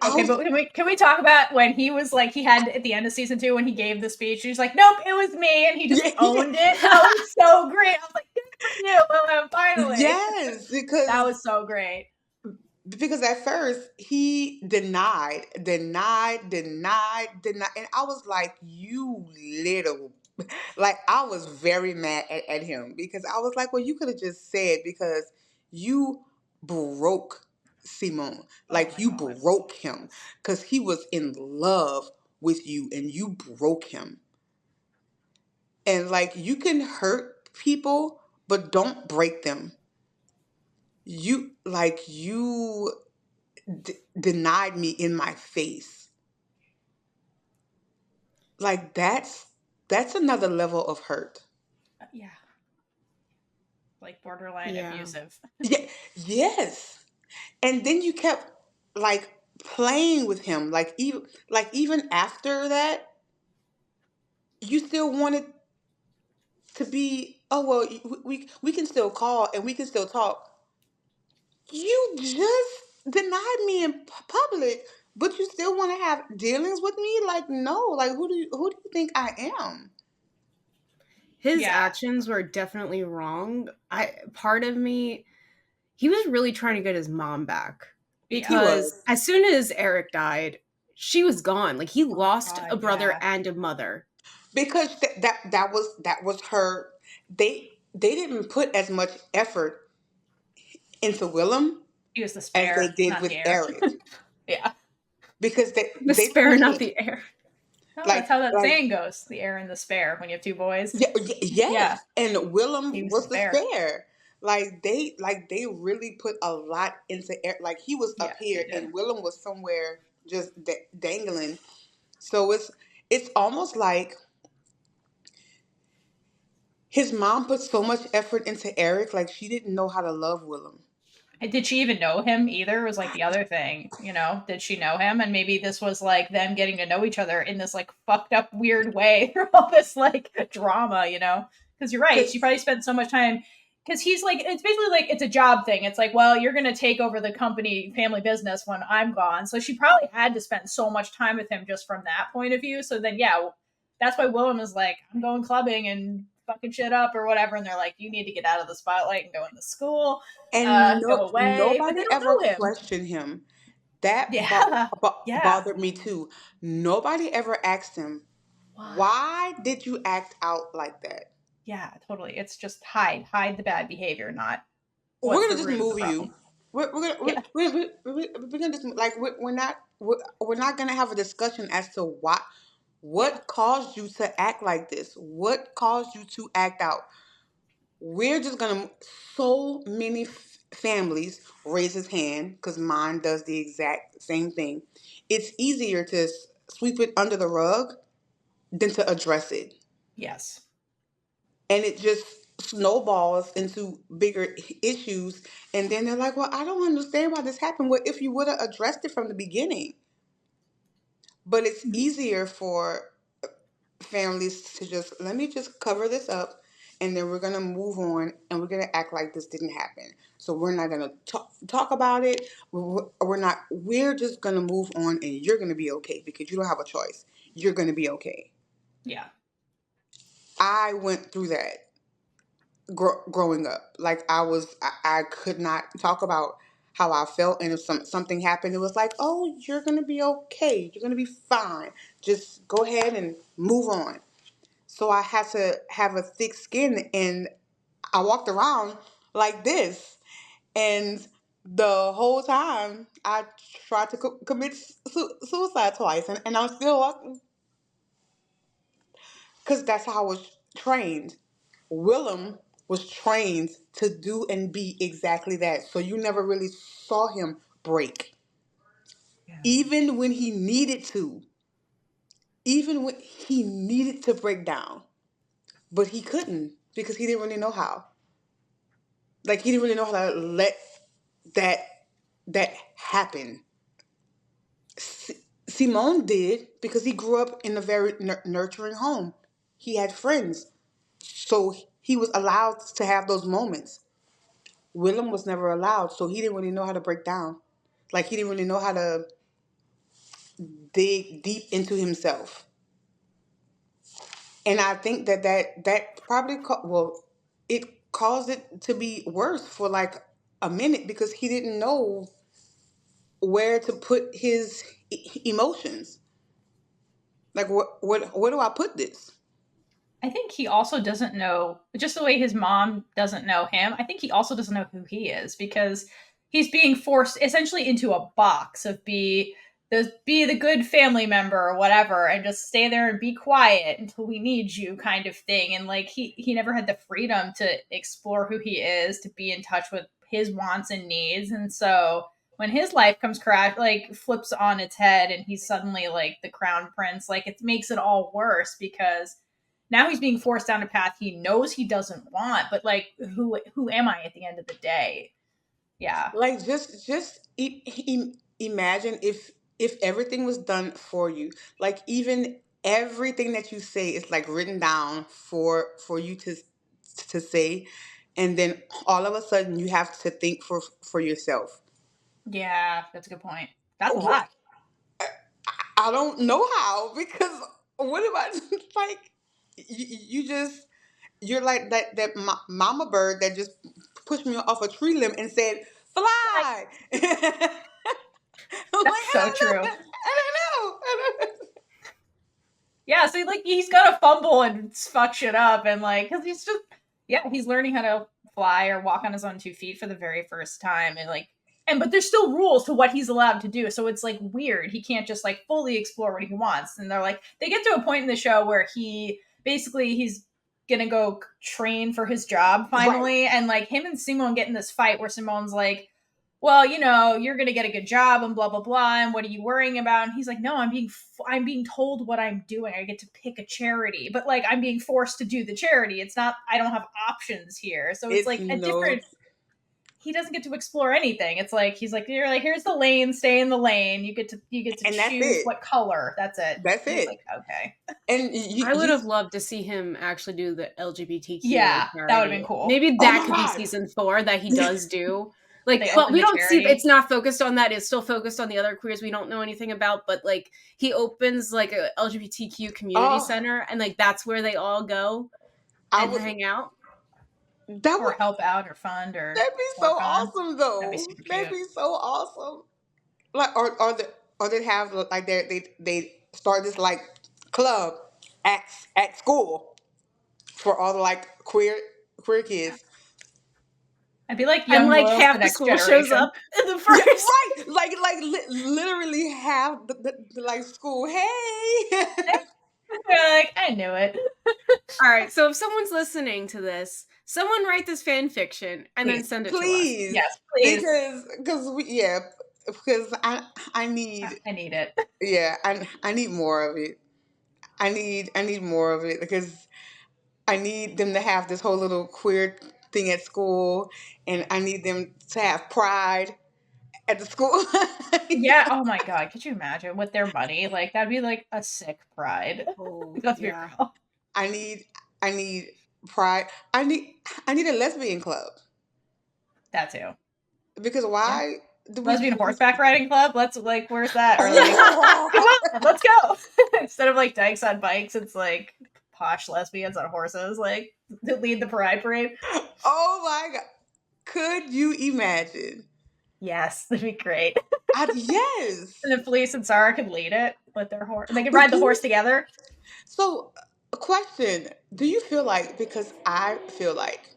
I Okay, was but can we talk about when he was like he had at the end of season 2 when he gave the speech? He's like, "Nope, it was me," and he just yeah, owned it. That was so great. I was like, "Good for you, William!" Finally, yes, that because was so great. at first he denied, and I was like, you little, like I was very mad at him because I was like, well, you could have just said, because you broke Simone, Oh like my you god. broke him because he was in love with you and you broke him, and like you can hurt people but don't break them. You denied me in my face. Like that's another level of hurt. Yeah, like borderline Yeah. abusive. Yeah, yes. And then you kept like playing with him, like even after that, you still wanted to be. Oh well, we can still call and we can still talk. You just denied me in public, but you still want to have dealings with me? Like no, like who do you think I am? his Yeah. actions were definitely wrong. Part of me, he was really trying to get his mom back He Yeah. because was. as soon as Eric died, she was gone. Like he lost a brother Yeah. and a mother. Because that was her. They didn't put as much effort into Willem He was the as they spare, did not with the heir. Eric, Yeah. because The they spare, put not him the heir. No, that's like how that like saying goes. The heir and the spare when you have two boys. yeah, Yeah. yes, and He Willem was the was the spare. spare. Like they really put a lot into Eric. Like he was up Yeah, here they did. and Willem was somewhere just dangling. So it's almost like his mom put so much effort into Eric, like she didn't know how to love Willem. And did she even know him either? Was like the other thing, Did she know him? And maybe this was like them getting to know each other in this like fucked up weird way through all this like drama. Because you're right, she probably spent so much time. Because he's like, it's basically like it's a job thing. It's like, well, you're gonna take over the company family business when I'm gone. So she probably had to spend so much time with him just from that point of view. So then, yeah, that's why Willem is like, I'm going clubbing and fucking shit up or whatever. And they're like, you need to get out of the spotlight and go into school, And go away, but they nobody don't ever know him. questioned him. That Yeah. Yeah. bothered me too. Nobody ever asked him, Why? why did you act out like that? Yeah, totally. It's just hide the bad behavior, not what's We're the gonna just root of the move you. problem. We're Yeah. gonna just like we're not gonna have a discussion as to Yeah. what caused you to act like this. What caused you to act out? We're just gonna. So many families raise his hand because mine does the exact same thing. It's easier to sweep it under the rug than to address it, Yes. and it just snowballs into bigger issues. And then they're like, "Well, I don't understand why this happened. Well, if you would have addressed it from the beginning." But it's easier for families to just let me just cover this up and then we're going to move on and we're going to act like this didn't happen. So we're not going to talk about it. We're just going to move on and you're going to be okay because you don't have a choice. You're going to be okay. Yeah. I went through that growing up. Like I could not talk about how I felt, and if something happened, it was like, oh, you're going to be okay. You're going to be fine. Just go ahead and move on. So I had to have a thick skin and I walked around like this. And the whole time I tried to commit suicide twice. And I'm still walking because that's how I was trained. Willem was trained to do and be exactly that. So you never really saw him break. Yeah. Even when he needed to, even when he needed to break down, but he couldn't because he didn't really know how. Like he didn't really know how to let that happen. Simone did because he grew up in a very nurturing home. He had friends, so he was allowed to have those moments. Willem was never allowed, so he didn't really know how to break down. Like he didn't really know how to dig deep into himself. And I think that probably it caused it to be worse for like a minute because he didn't know where to put his emotions. Like where do I put this? I think he also doesn't know, just the way his mom doesn't know him. I think he also doesn't know who he is because he's being forced essentially into a box of be the good family member or whatever and just stay there and be quiet until we need you kind of thing. And like he never had the freedom to explore who he is, to be in touch with his wants and needs. And so when his life comes crash like flips on its head and he's suddenly like the crown prince, like it makes it all worse because now he's being forced down a path he knows he doesn't want, but like who am I at the end of the day? Yeah. Like just imagine if everything was done for you. Like even everything that you say is like written down for you to say, and then all of a sudden you have to think for yourself. Yeah, that's a good point. That's a lot. I don't know how because what am I like? You just you're like that mama bird that just pushed me off a tree limb and said, "Fly." I'm like, That's so true. I don't know. Yeah, so like he's gonna fumble and fuck shit up, and like, cause he's just, he's learning how to fly or walk on his own 2 feet for the very first time, and like, but there's still rules to what he's allowed to do, so it's like weird. He can't just like fully explore what he wants, and they're like, they get to a point in the show where he's gonna go train for his job finally, and like him and Simone get in this fight where Simone's like, well, you're going to get a good job and blah, blah, blah. And what are you worrying about? And he's like, no, I'm being told what I'm doing. I get to pick a charity, but like, I'm being forced to do the charity. It's not, I don't have options here. So it's like a different, he doesn't get to explore anything. It's like, he's like, you're like, here's the lane, stay in the lane. You get to choose what color. That's it. That's it. Like, okay. And I would have loved to see him actually do the LGBTQ. Yeah, that would have been cool. Maybe that could be season 4 that he does do. Like, but we don't see, it's not focused on that. It's still focused on the other queers we don't know anything about. But like, he opens like a LGBTQ community center, and like that's where they all go and hang out. That or help out or fund or that'd be so awesome though. That'd be so awesome. Like or they have like they start this like club at school for all the like queer kids. I'd be like, young, and like half the school shows up in the first. Yeah, right, like literally half the like school. Hey. Like, I knew it. All right, so if someone's listening to this, someone write this fan fiction and then send it to us. Yes, please. Because I need it. Yeah, I need more of it. I need more of it because I need them to have this whole little queer thing at school, and I need them to have pride at the school. Yeah. Oh my God. Could you imagine with their money? Like that'd be like a sick pride. Oh, yeah. I need pride. I need a lesbian club. That too. Because why? Yeah. Lesbian horseback riding club? Let's like, where's that? Or like, come on, let's go. Instead of like dykes on bikes, it's like posh lesbians on horses, like to lead the pride parade. Oh my God. Could you imagine? Yes, that'd be great. Yes. And then Felice and Sarah could lead it with their horse. They could ride the horse together. So, a question. Do you feel like, because I feel like,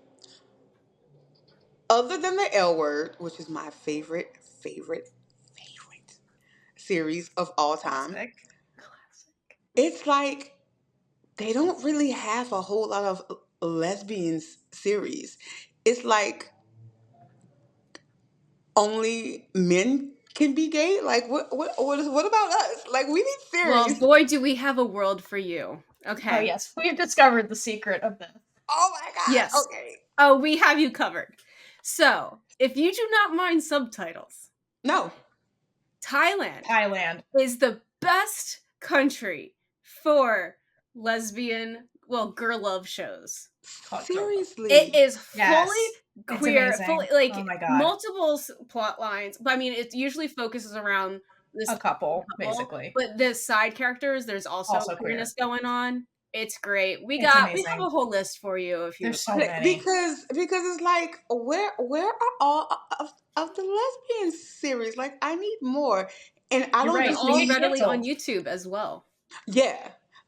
other than the L Word, which is my favorite series of all time, Classic. it's like they don't really have a whole lot of lesbian series. It's like only men can be gay. Like what about us? Like we need series. Well, boy, do we have a world for you. Okay. Oh yes, we've discovered the secret of this. Oh my God. Yes. Okay. Oh, we have you covered. So, if you do not mind subtitles, no, Thailand is the best country for lesbian, girl love shows. Seriously, it is fully queer, fully like multiple plot lines. But I mean, it usually focuses around this a couple, basically. But the side characters, there's also queerness going on. It's great. We have a whole list for you if you. There's so many because it's like where are all of the lesbian series? Like I need more, and I don't just all readily on YouTube as well. Yeah,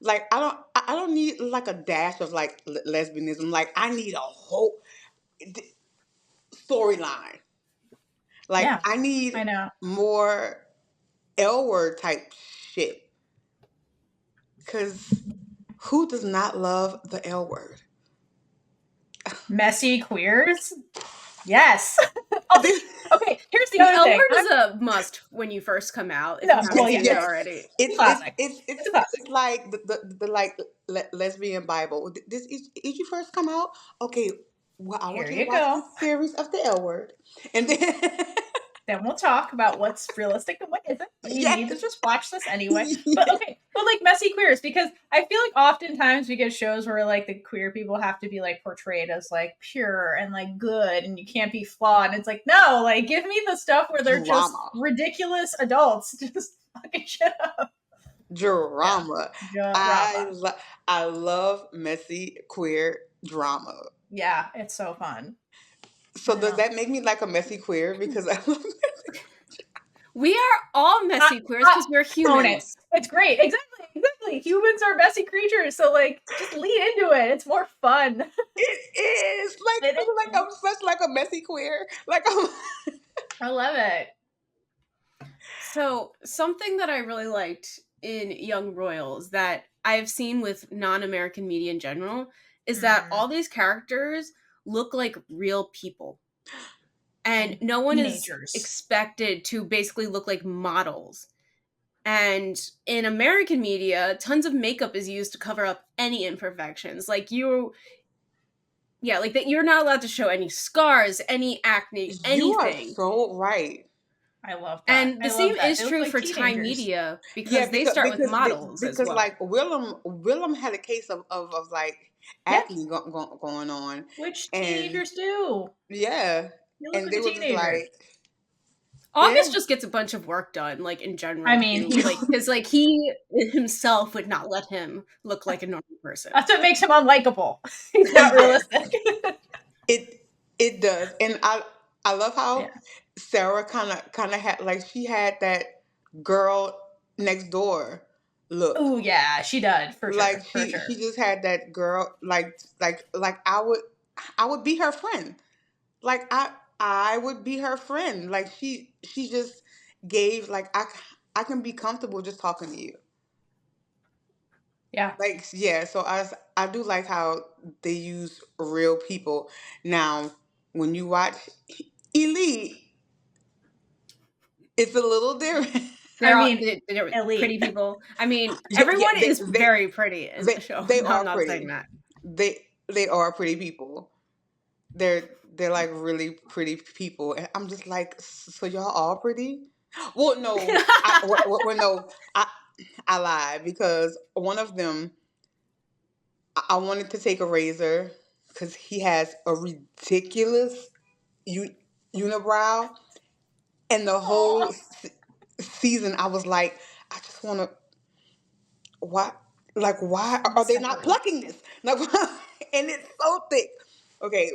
like I don't need like a dash of like lesbianism. Like I need a whole storyline. Like I need more L Word type shit. Because who does not love the L Word? Messy queers? Yes. Okay, here's the other thing. L Word is a must when you first come out. Already. It's like the like lesbian Bible. This is you first come out? Okay, well I want you to watch the series of the L Word. And then we'll talk about what's realistic and what isn't. But you need to just watch this anyway. But like messy queers, because I feel like oftentimes we get shows where like the queer people have to be like portrayed as like pure and like good, and you can't be flawed. And it's like, no, like give me the stuff where they're just ridiculous adults just fucking shit up. Drama. I love messy queer drama. Yeah, it's so fun. So does that make me like a messy queer? Because I love We are all messy queers because we're humans. It's great. Exactly. Humans are messy creatures, so like just lean into it. It's more fun. it is like I'm such like a messy queer. Like I love it. So something that I really liked in Young Royals that I've seen with non-American media in general is that all these characters look like real people. And no one is expected to basically look like models. And in American media, tons of makeup is used to cover up any imperfections. Like you're not allowed to show any scars, any acne, anything. You are so right. I love that. And the same is true for Thai media because they start with models as well. Like Willem had a case of like acne going on, which teenagers do. Yeah, and they were just like. August just gets a bunch of work done, like in general. I mean, because like he himself would not let him look like a normal person. That's what makes him unlikable. He's not realistic. It does, and I love how Sarah kind of had like she had that girl next door look. Oh yeah, she did for sure. Like she just had that girl like I would be her friend. Like I would be her friend. Like she just gave like I can be comfortable just talking to you. Yeah. Like yeah, so I do like how they use real people. Now, when you watch Elite, it's a little different. They're pretty people. I mean, everyone is very pretty in the show. They are not pretty. Saying that. They are pretty people. They're like really pretty people, and I'm just like, so y'all all pretty? Well, no, I lied because one of them, I wanted to take a razor because he has a ridiculous unibrow, and the whole season I was like, I just want to. Why are they not plucking this? Like, and it's so thick. Okay,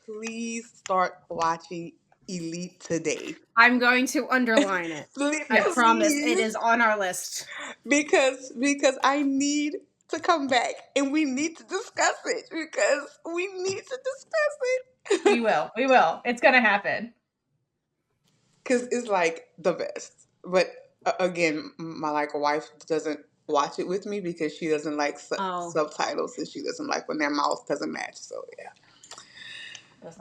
please start watching Elite today. I'm going to underline it. I promise it is on our list. Because I need to come back and we need to discuss it because we need to discuss it. We will. It's going to happen. Because it's like the best. But again, my wife doesn't watch it with me because she doesn't like subtitles and she doesn't like when their mouth doesn't match. So yeah.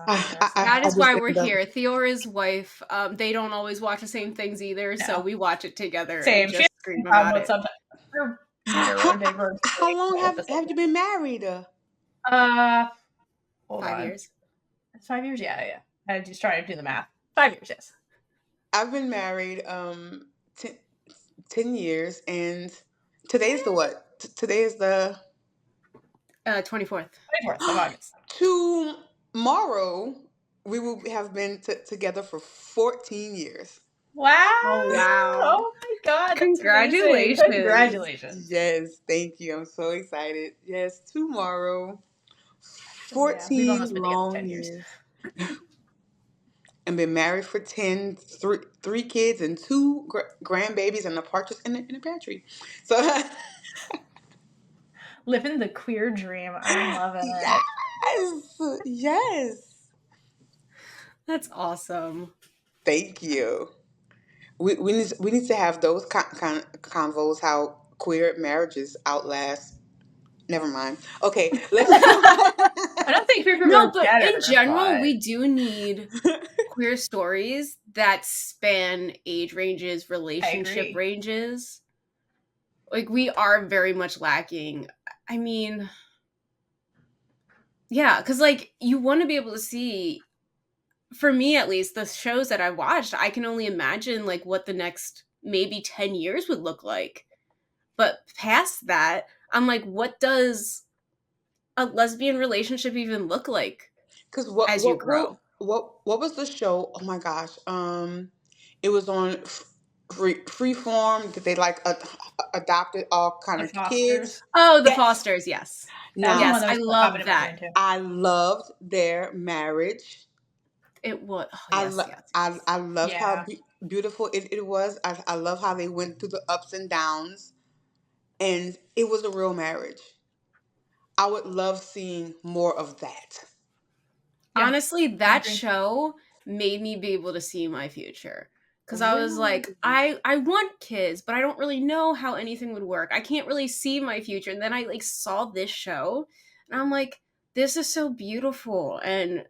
That is why we're here. Theora's wife, they don't always watch the same things either, so we watch it together. Same. And just scream about it. How long have you been married? 5 years. It's 5 years, yeah. I just trying to do the math. 5 years, yes. I've been married 10 years, and today's the what? Today is the 24th. 24th of August. Tomorrow, we will have been together for 14 years. Wow. Oh, wow. Oh, my God. Congratulations. Congratulations. Yes, thank you. I'm so excited. Yes, tomorrow. 14 long years. And been married for 10, three kids and 2 grandbabies and a partridge in the pantry. So living the queer dream. I love it. Yes. That's awesome. Thank you. We need to have those convos. How queer marriages outlast. Never mind. Okay, let's. I don't think queer people are better, in general, we do need queer stories that span age ranges, relationship ranges. Like, we are very much lacking. I mean, yeah, because like you want to be able to see. For me, at least, the shows that I've watched, I can only imagine like what the next maybe 10 years would look like. But past that, I'm like, what does a lesbian relationship even look like? Because you grow? What was the show? Oh my gosh, it was on Freeform. That they like adopted all kind of kids. Oh, the Fosters, yes. That was the Now, one Yes, that I was popping love in my that. brain too. I loved their marriage. It was. Oh, I yes, lo- yes, I yes. loved how Yeah. beautiful it was. I love how they went through the ups and downs, and it was a real marriage. I would love seeing more of that. Yeah. Honestly, I that agree. show made me be able to see my future. Cause I was like, Really? I want kids, but I don't really know how anything would work. I can't really see my future. And then I like saw this show, and I'm like, this is so beautiful and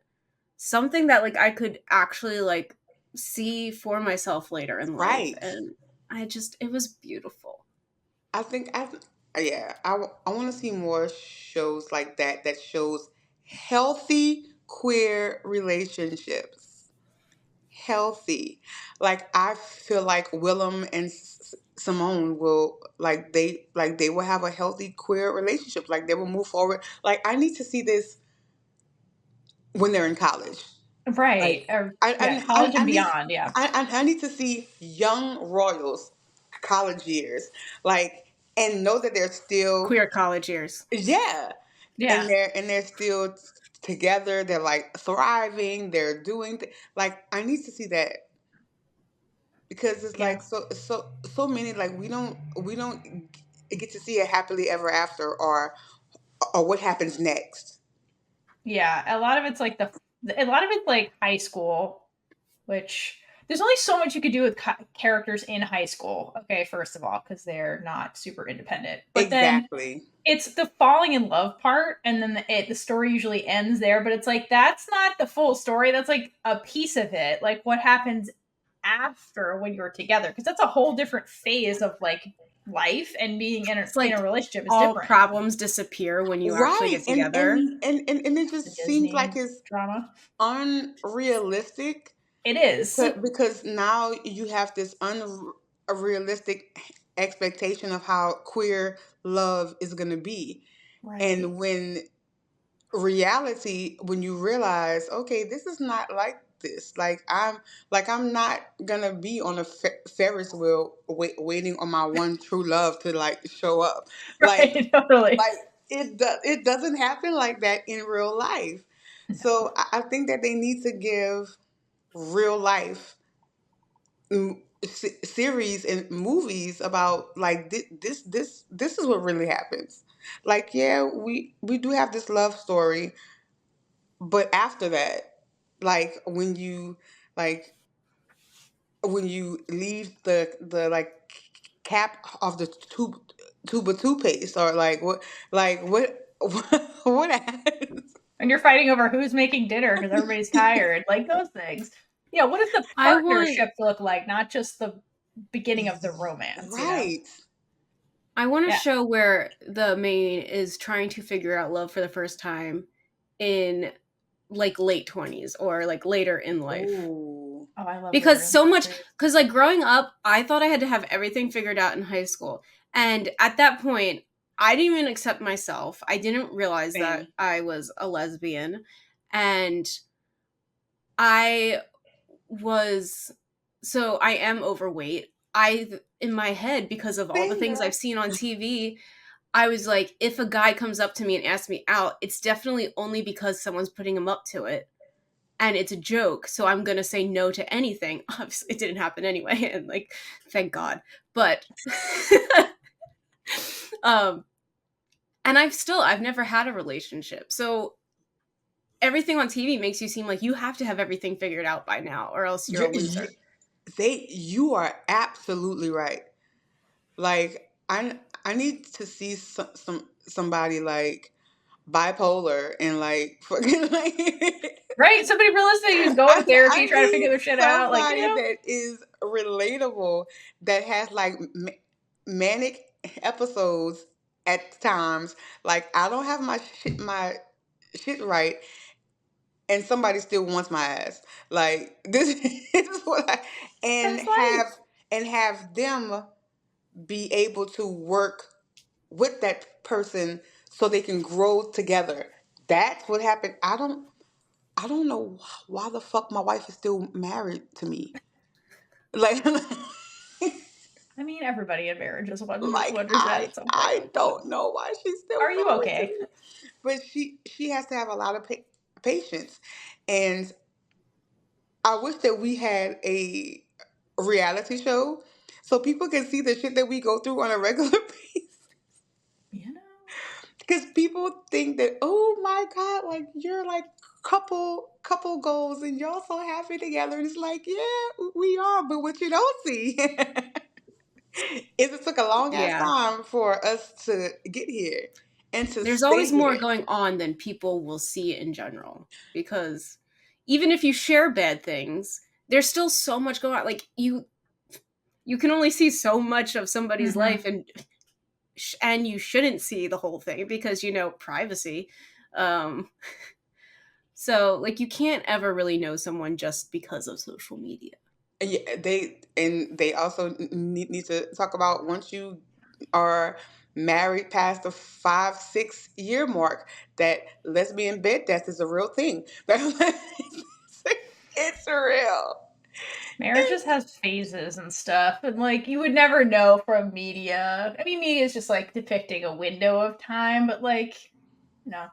something that like I could actually like see for myself later in life. Right. And it was beautiful. I think yeah, I want to see more shows like that that shows healthy queer relationships. Healthy. Like I feel like Willem and Simone will they will have a healthy queer relationship. Like they will move forward. Like I need to see this when they're in college. Right. Like Or yeah, college I and need beyond. Yeah. I need to see young royals college years like and know that they're still Queer college years. yeah Yeah. and they're still together. They're like thriving. They're doing like I need to see that because it's Yeah. like so many like we don't get to see a happily ever after or what happens next. Yeah. A lot of it's like high school, which there's only so much you could do with characters in high school. Okay, first of all, because they're not super independent. But then Exactly. it's the falling in love part, and then the story usually ends there. But it's like that's not the full story. That's like a piece of it. Like what happens after when you're together, because that's a whole different phase of like life, and being It's in a like relationship is all different. problems disappear when you actually Right. get together. And it The just seems like Disney it's drama. unrealistic It is. because now you have this unrealistic expectation of how queer love is going to be. Right. And when you realize, okay, this is not like this. I'm not gonna be on a Ferris wheel waiting on my one true love to like show up. Like Right. Totally. like it doesn't happen like that in real life. No. So I think that they need to give real life series and movies about like this is what really happens. Like yeah, we do have this love story, but after that, like like when you leave the like cap of the tube of toothpaste or what what happens? And you're fighting over who's making dinner because everybody's tired, like those things. Yeah, what does the I want partnership look like? Not just the beginning of the romance, you know? Right. I want a Yeah. show where the main is trying to figure out love for the first time in like late 20s or like later in life. Oh. Oh, I love later Because in so life much series. cuz like growing up, I thought I had to have everything figured out in high school. And at that point, I didn't even accept myself. I didn't realize that Same. I was a lesbian and I was so I am overweight. In my head because of all the Same things girl. I've seen on TV, I was like, if a guy comes up to me and asks me out, it's definitely only because someone's putting him up to it. And it's a joke, so I'm gonna say no to anything. Obviously, it didn't happen anyway, and like, thank God. But, um, and I've never had a relationship, so everything on TV makes you seem like you have to have everything figured out by now, or else you're You, a loser. you are absolutely right. Like I need to see somebody like bipolar and like fucking like Right? Somebody realistic who's going to therapy, I trying to need figure their shit out. Like, somebody that is relatable that has like manic episodes at times. Like I don't have my shit right, and somebody still wants my ass. Like this, this is what I that's life. and have them be able to work with that person so they can grow together. That's what happened. I don't know why the fuck my wife is still married to me. Like I mean, everybody in marriages Like wonders that at some point. I don't know why she's still Are you married to okay? me. But she has to have a lot of patience, and I wish that we had a reality show so people can see the shit that we go through on a regular basis. You know. Because people think that, oh my God, like you're like couple goals and y'all so happy together. And it's like, yeah, we are, but what you don't see is it took a long ass Yeah. time for us to get here and to There's stay always more here. going on than people will see in general, because even if you share bad things, there's still so much going on. Like you can only see so much of somebody's life, and you shouldn't see the whole thing because privacy. Um so like you can't ever really know someone just because of social media. Yeah, they also need to talk about once you are married past the 5-6 year mark that lesbian bed death is a real thing. It's real. Marriage just has phases and stuff, and like you would never know from media. I mean, media is just like depicting a window of time, but like, you know,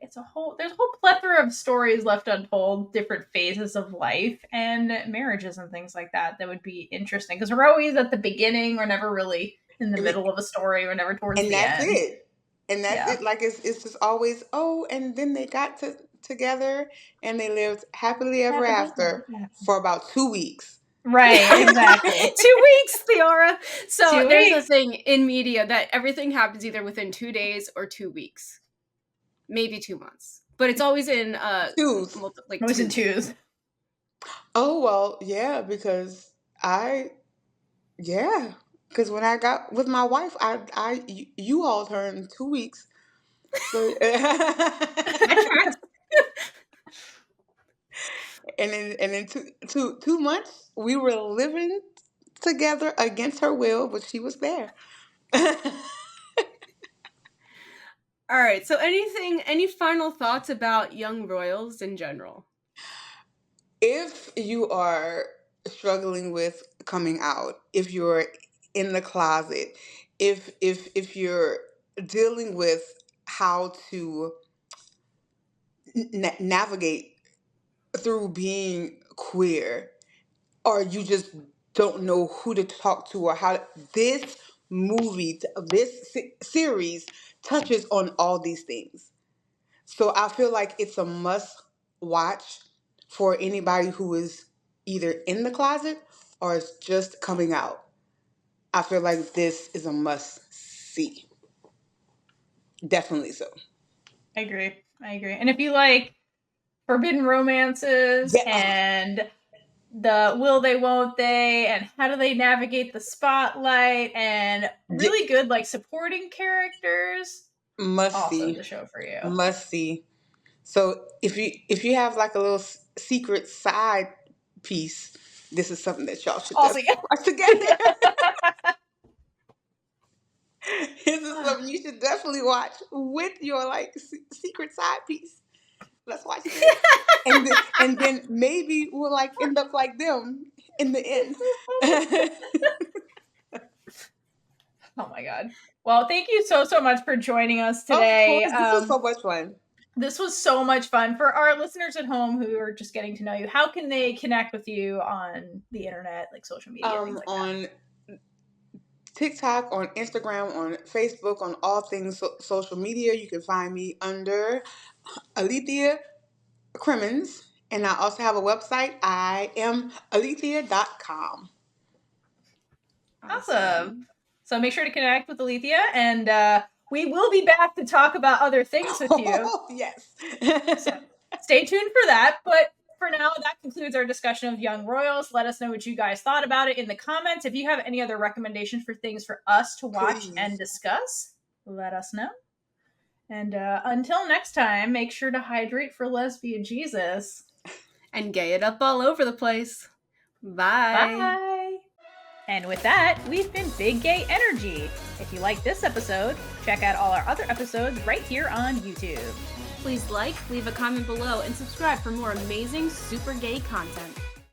there's a whole plethora of stories left untold, different phases of life and marriages and things like that would be interesting because we're always at the beginning. We're never really in the I mean, middle of a story. We're never towards and the that's end. it. And that's Yeah. it. Like it's just always, oh, and then they got together and they lived happily ever Happily after ever after. for about 2 weeks. Right, exactly. 2 weeks, Theora. So 2 there's a weeks. thing in media that everything happens either within 2 days or 2 weeks, maybe 2 months, but it's always in Twos. I was in twos. Oh well, yeah, because yeah, because when I got with my wife, you all turned 2 weeks. So, That tracks. and in 2 months we were living together against her will, but she was there. All right. So any final thoughts about young royals in general? If you are struggling with coming out, if you're in the closet, if you're dealing with how to navigate through being queer, or you just don't know who to talk to or how this this series touches on all these things. So I feel like it's a must watch for anybody who is either in the closet or is just coming out. I feel like this is a must see. Definitely so. I agree. And if you like forbidden romances Yeah, and the will they won't they and how do they navigate the spotlight and yeah, really good like supporting characters, must also see. the show for you. Must see. So if you have like a little secret side piece, this is something that y'all should Also, definitely watch together. This is something you should definitely watch with your like secret side piece. Let's watch this, and then maybe we'll like end up like them in the end. oh my god. Well, thank you so much for joining us Of today. course, this was so much fun. This was so much fun. For our listeners at home who are just getting to know you, how can they connect with you on the internet, like social media, things like On TikTok, on Instagram, on Facebook, on all things social media, you can find me under Alethea Crimmins, and I also have a website. I am alethea.com. that? Awesome. So make sure to connect with Alethea, and we will be back to talk about other things with you. Yes. So stay tuned for that. But for now, that concludes our discussion of Young Royals. Let us know what you guys thought about it in the comments. If you have any other recommendations for things for us to watch Please. and discuss, let us know. And until next time, make sure to hydrate for lesbian Jesus. And gay it up all over the place. Bye. Bye. And with that, we've been Big Gay Energy. If you like this episode, check out all our other episodes right here on YouTube. Please like, leave a comment below, and subscribe for more amazing super gay content.